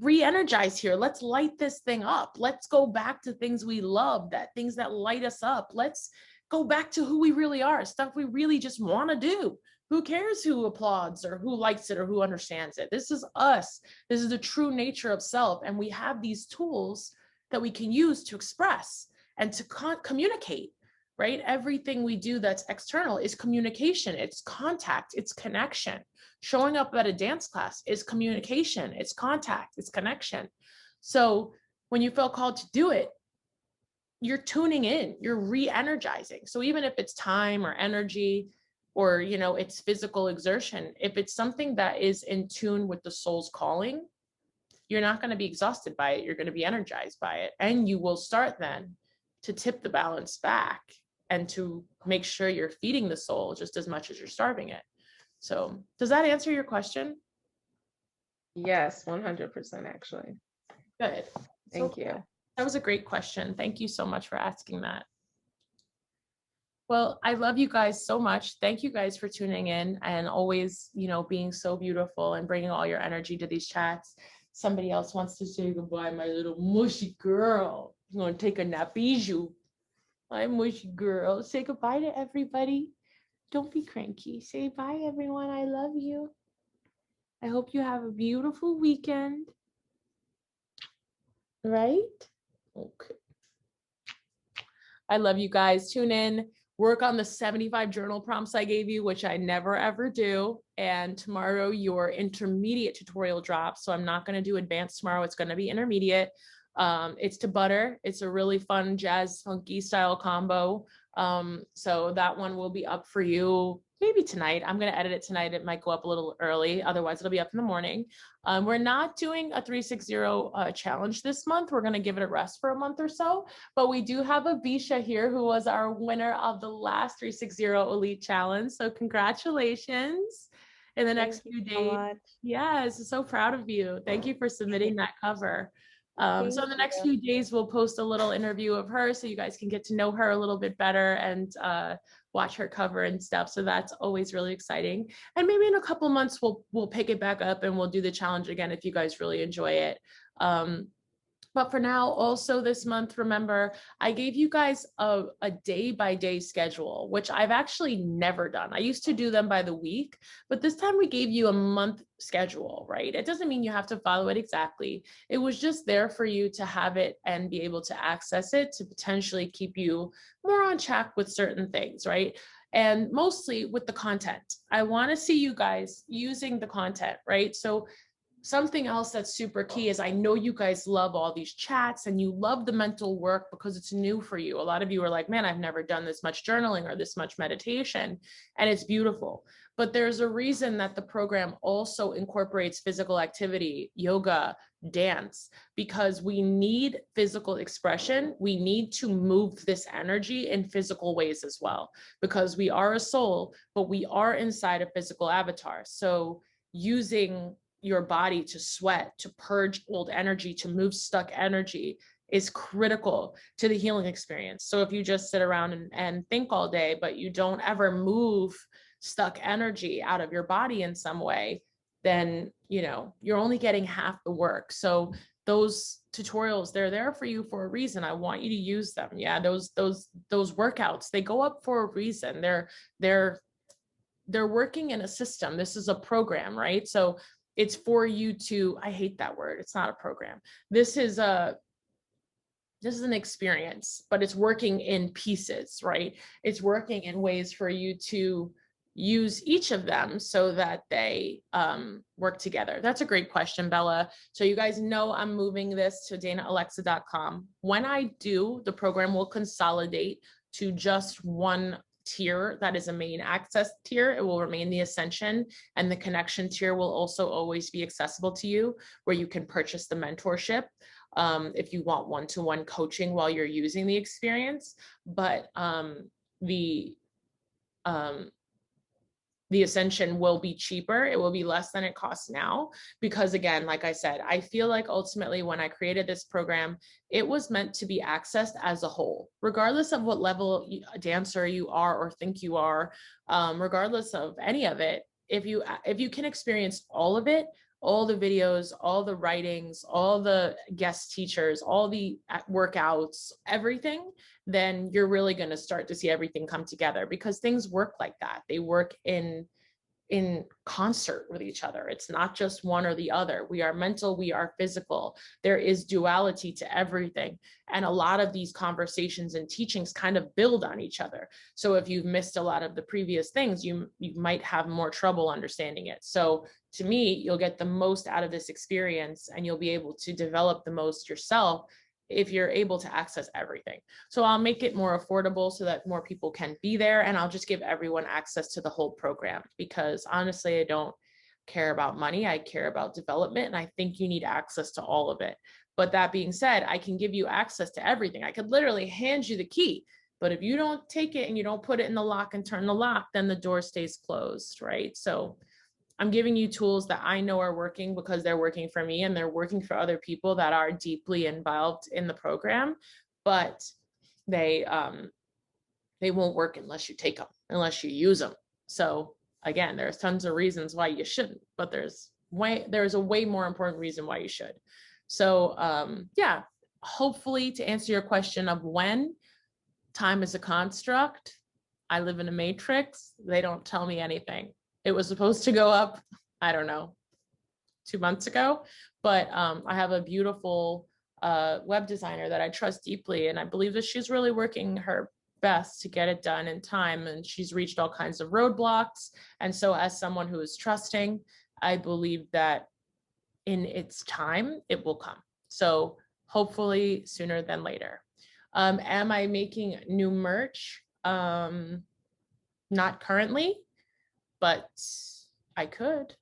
re-energize here. Let's light this thing up. Let's go back to things we love, things that light us up. Let's go back to who we really are, stuff we really just want to do. Who cares who applauds or who likes it or who understands it? This is us. This is the true nature of self. And we have these tools that we can use to express and to communicate, right? Everything we do that's external is communication, it's contact, it's connection. Showing up at a dance class is communication, it's contact, it's connection. So when you feel called to do it, you're tuning in, you're re-energizing. So even if it's time or energy, or, you know, it's physical exertion, if it's something that is in tune with the soul's calling, you're not going to be exhausted by it. You're going to be energized by it. And you will start then to tip the balance back and to make sure you're feeding the soul just as much as you're starving it. So does that answer your question? Yes, 100% actually. Good. Thank you. That was a great question. Thank you so much for asking that. Well, I love you guys so much. Thank you guys for tuning in and always, you know, being so beautiful and bringing all your energy to these chats. Somebody else wants to say goodbye, my little mushy girl. I'm going to take a nap. Bijou. My mushy girl. Say goodbye to everybody. Don't be cranky. Say bye, everyone. I love you. I hope you have a beautiful weekend. Right? Okay. I love you guys. Tune in. Work on the 75 journal prompts I gave you, which I never ever do. And tomorrow your intermediate tutorial drops. So I'm not going to do advanced tomorrow. It's going to be intermediate. It's to butter. It's a really fun jazz funky style combo. So that one will be up for you maybe tonight. I'm going to edit it tonight. It might go up a little early. Otherwise it'll be up in the morning. We're not doing a 360 challenge this month. We're going to give it a rest for a month or so, but we do have a Bisha here who was our winner of the last 360 Elite Challenge. So congratulations in the next few days. Yes, so proud of you. Thank you for submitting that cover. So in the next few days, we'll post a little interview of her so you guys can get to know her a little bit better and watch her cover and stuff. So that's always really exciting. And maybe in a couple months, we'll pick it back up and we'll do the challenge again if you guys really enjoy it. But for now, also this month, remember, I gave you guys a day-by-day schedule, which I've actually never done. I used to do them by the week, but this time we gave you a month schedule, right? It doesn't mean you have to follow it exactly. It was just there for you to have it and be able to access it to potentially keep you more on track with certain things, right? And mostly with the content. I want to see you guys using the content, right? So something else that's super key is I know you guys love all these chats and you love the mental work because it's new for you. A lot of you are like, man, I've never done this much journaling or this much meditation, and it's beautiful. But there's a reason that the program also incorporates physical activity, yoga, dance, because we need physical expression. We need to move this energy in physical ways as well, because we are a soul, but we are inside a physical avatar. So using your body to sweat, to purge old energy, to move stuck energy is critical to the healing experience. So if you just sit around and think all day, but you don't ever move stuck energy out of your body in some way, then, you know, you're only getting half the work. So those tutorials, they're there for you for a reason. I want you to use them. Yeah, those workouts, they go up for a reason. They're working in a system. This is a program, right? So it's for you to, I hate that word. It's not a program. This is an experience, but it's working in pieces, right? It's working in ways for you to use each of them so that they work together. That's a great question, Bella. So you guys know I'm moving this to danaalexa.com. When I do, the program will consolidate to just one tier that is a main access tier. It will remain the Ascension, and the Connection tier will also always be accessible to you, where you can purchase the mentorship if you want one-to-one coaching while you're using the experience. But the Ascension will be cheaper. It will be less than it costs now, because again, like I said, I feel like ultimately when I created this program, it was meant to be accessed as a whole, regardless of what level dancer you are or think you are, regardless of any of it. If you can experience all of it, all the videos, all the writings, all the guest teachers, all the workouts, everything, then you're really going to start to see everything come together, because things work like that. They work in in concert with each other. It's not just one or the other. We are mental, we are physical. There is duality to everything. And a lot of these conversations and teachings kind of build on each other. So if you've missed a lot of the previous things, you might have more trouble understanding it. So to me, you'll get the most out of this experience and you'll be able to develop the most yourself if you're able to access everything. So I'll make it more affordable so that more people can be there, and I'll just give everyone access to the whole program, because honestly, I don't care about money. I care about development, and I think you need access to all of it. But that being said, I can give you access to everything. I could literally hand you the key, but if you don't take it and you don't put it in the lock and turn the lock, then the door stays closed, right? So I'm giving you tools that I know are working because they're working for me and they're working for other people that are deeply involved in the program, but they won't work unless you take them, unless you use them. So again, there's tons of reasons why you shouldn't, but there's a way more important reason why you should. So yeah, hopefully to answer your question of when, time is a construct. I live in a matrix. They don't tell me anything. It was supposed to go up, I don't know, 2 months ago, but I have a beautiful web designer that I trust deeply, and I believe that she's really working her best to get it done in time, and she's reached all kinds of roadblocks. And so as someone who is trusting, I believe that in its time, it will come. So hopefully sooner than later. Am I making new merch? Not currently, but I could,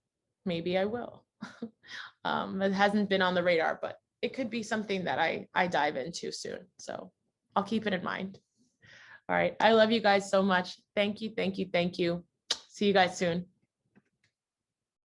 maybe I will. It hasn't been on the radar, but it could be something that I dive into soon. So I'll keep it in mind. All right. I love you guys so much. Thank you. Thank you. Thank you. See you guys soon.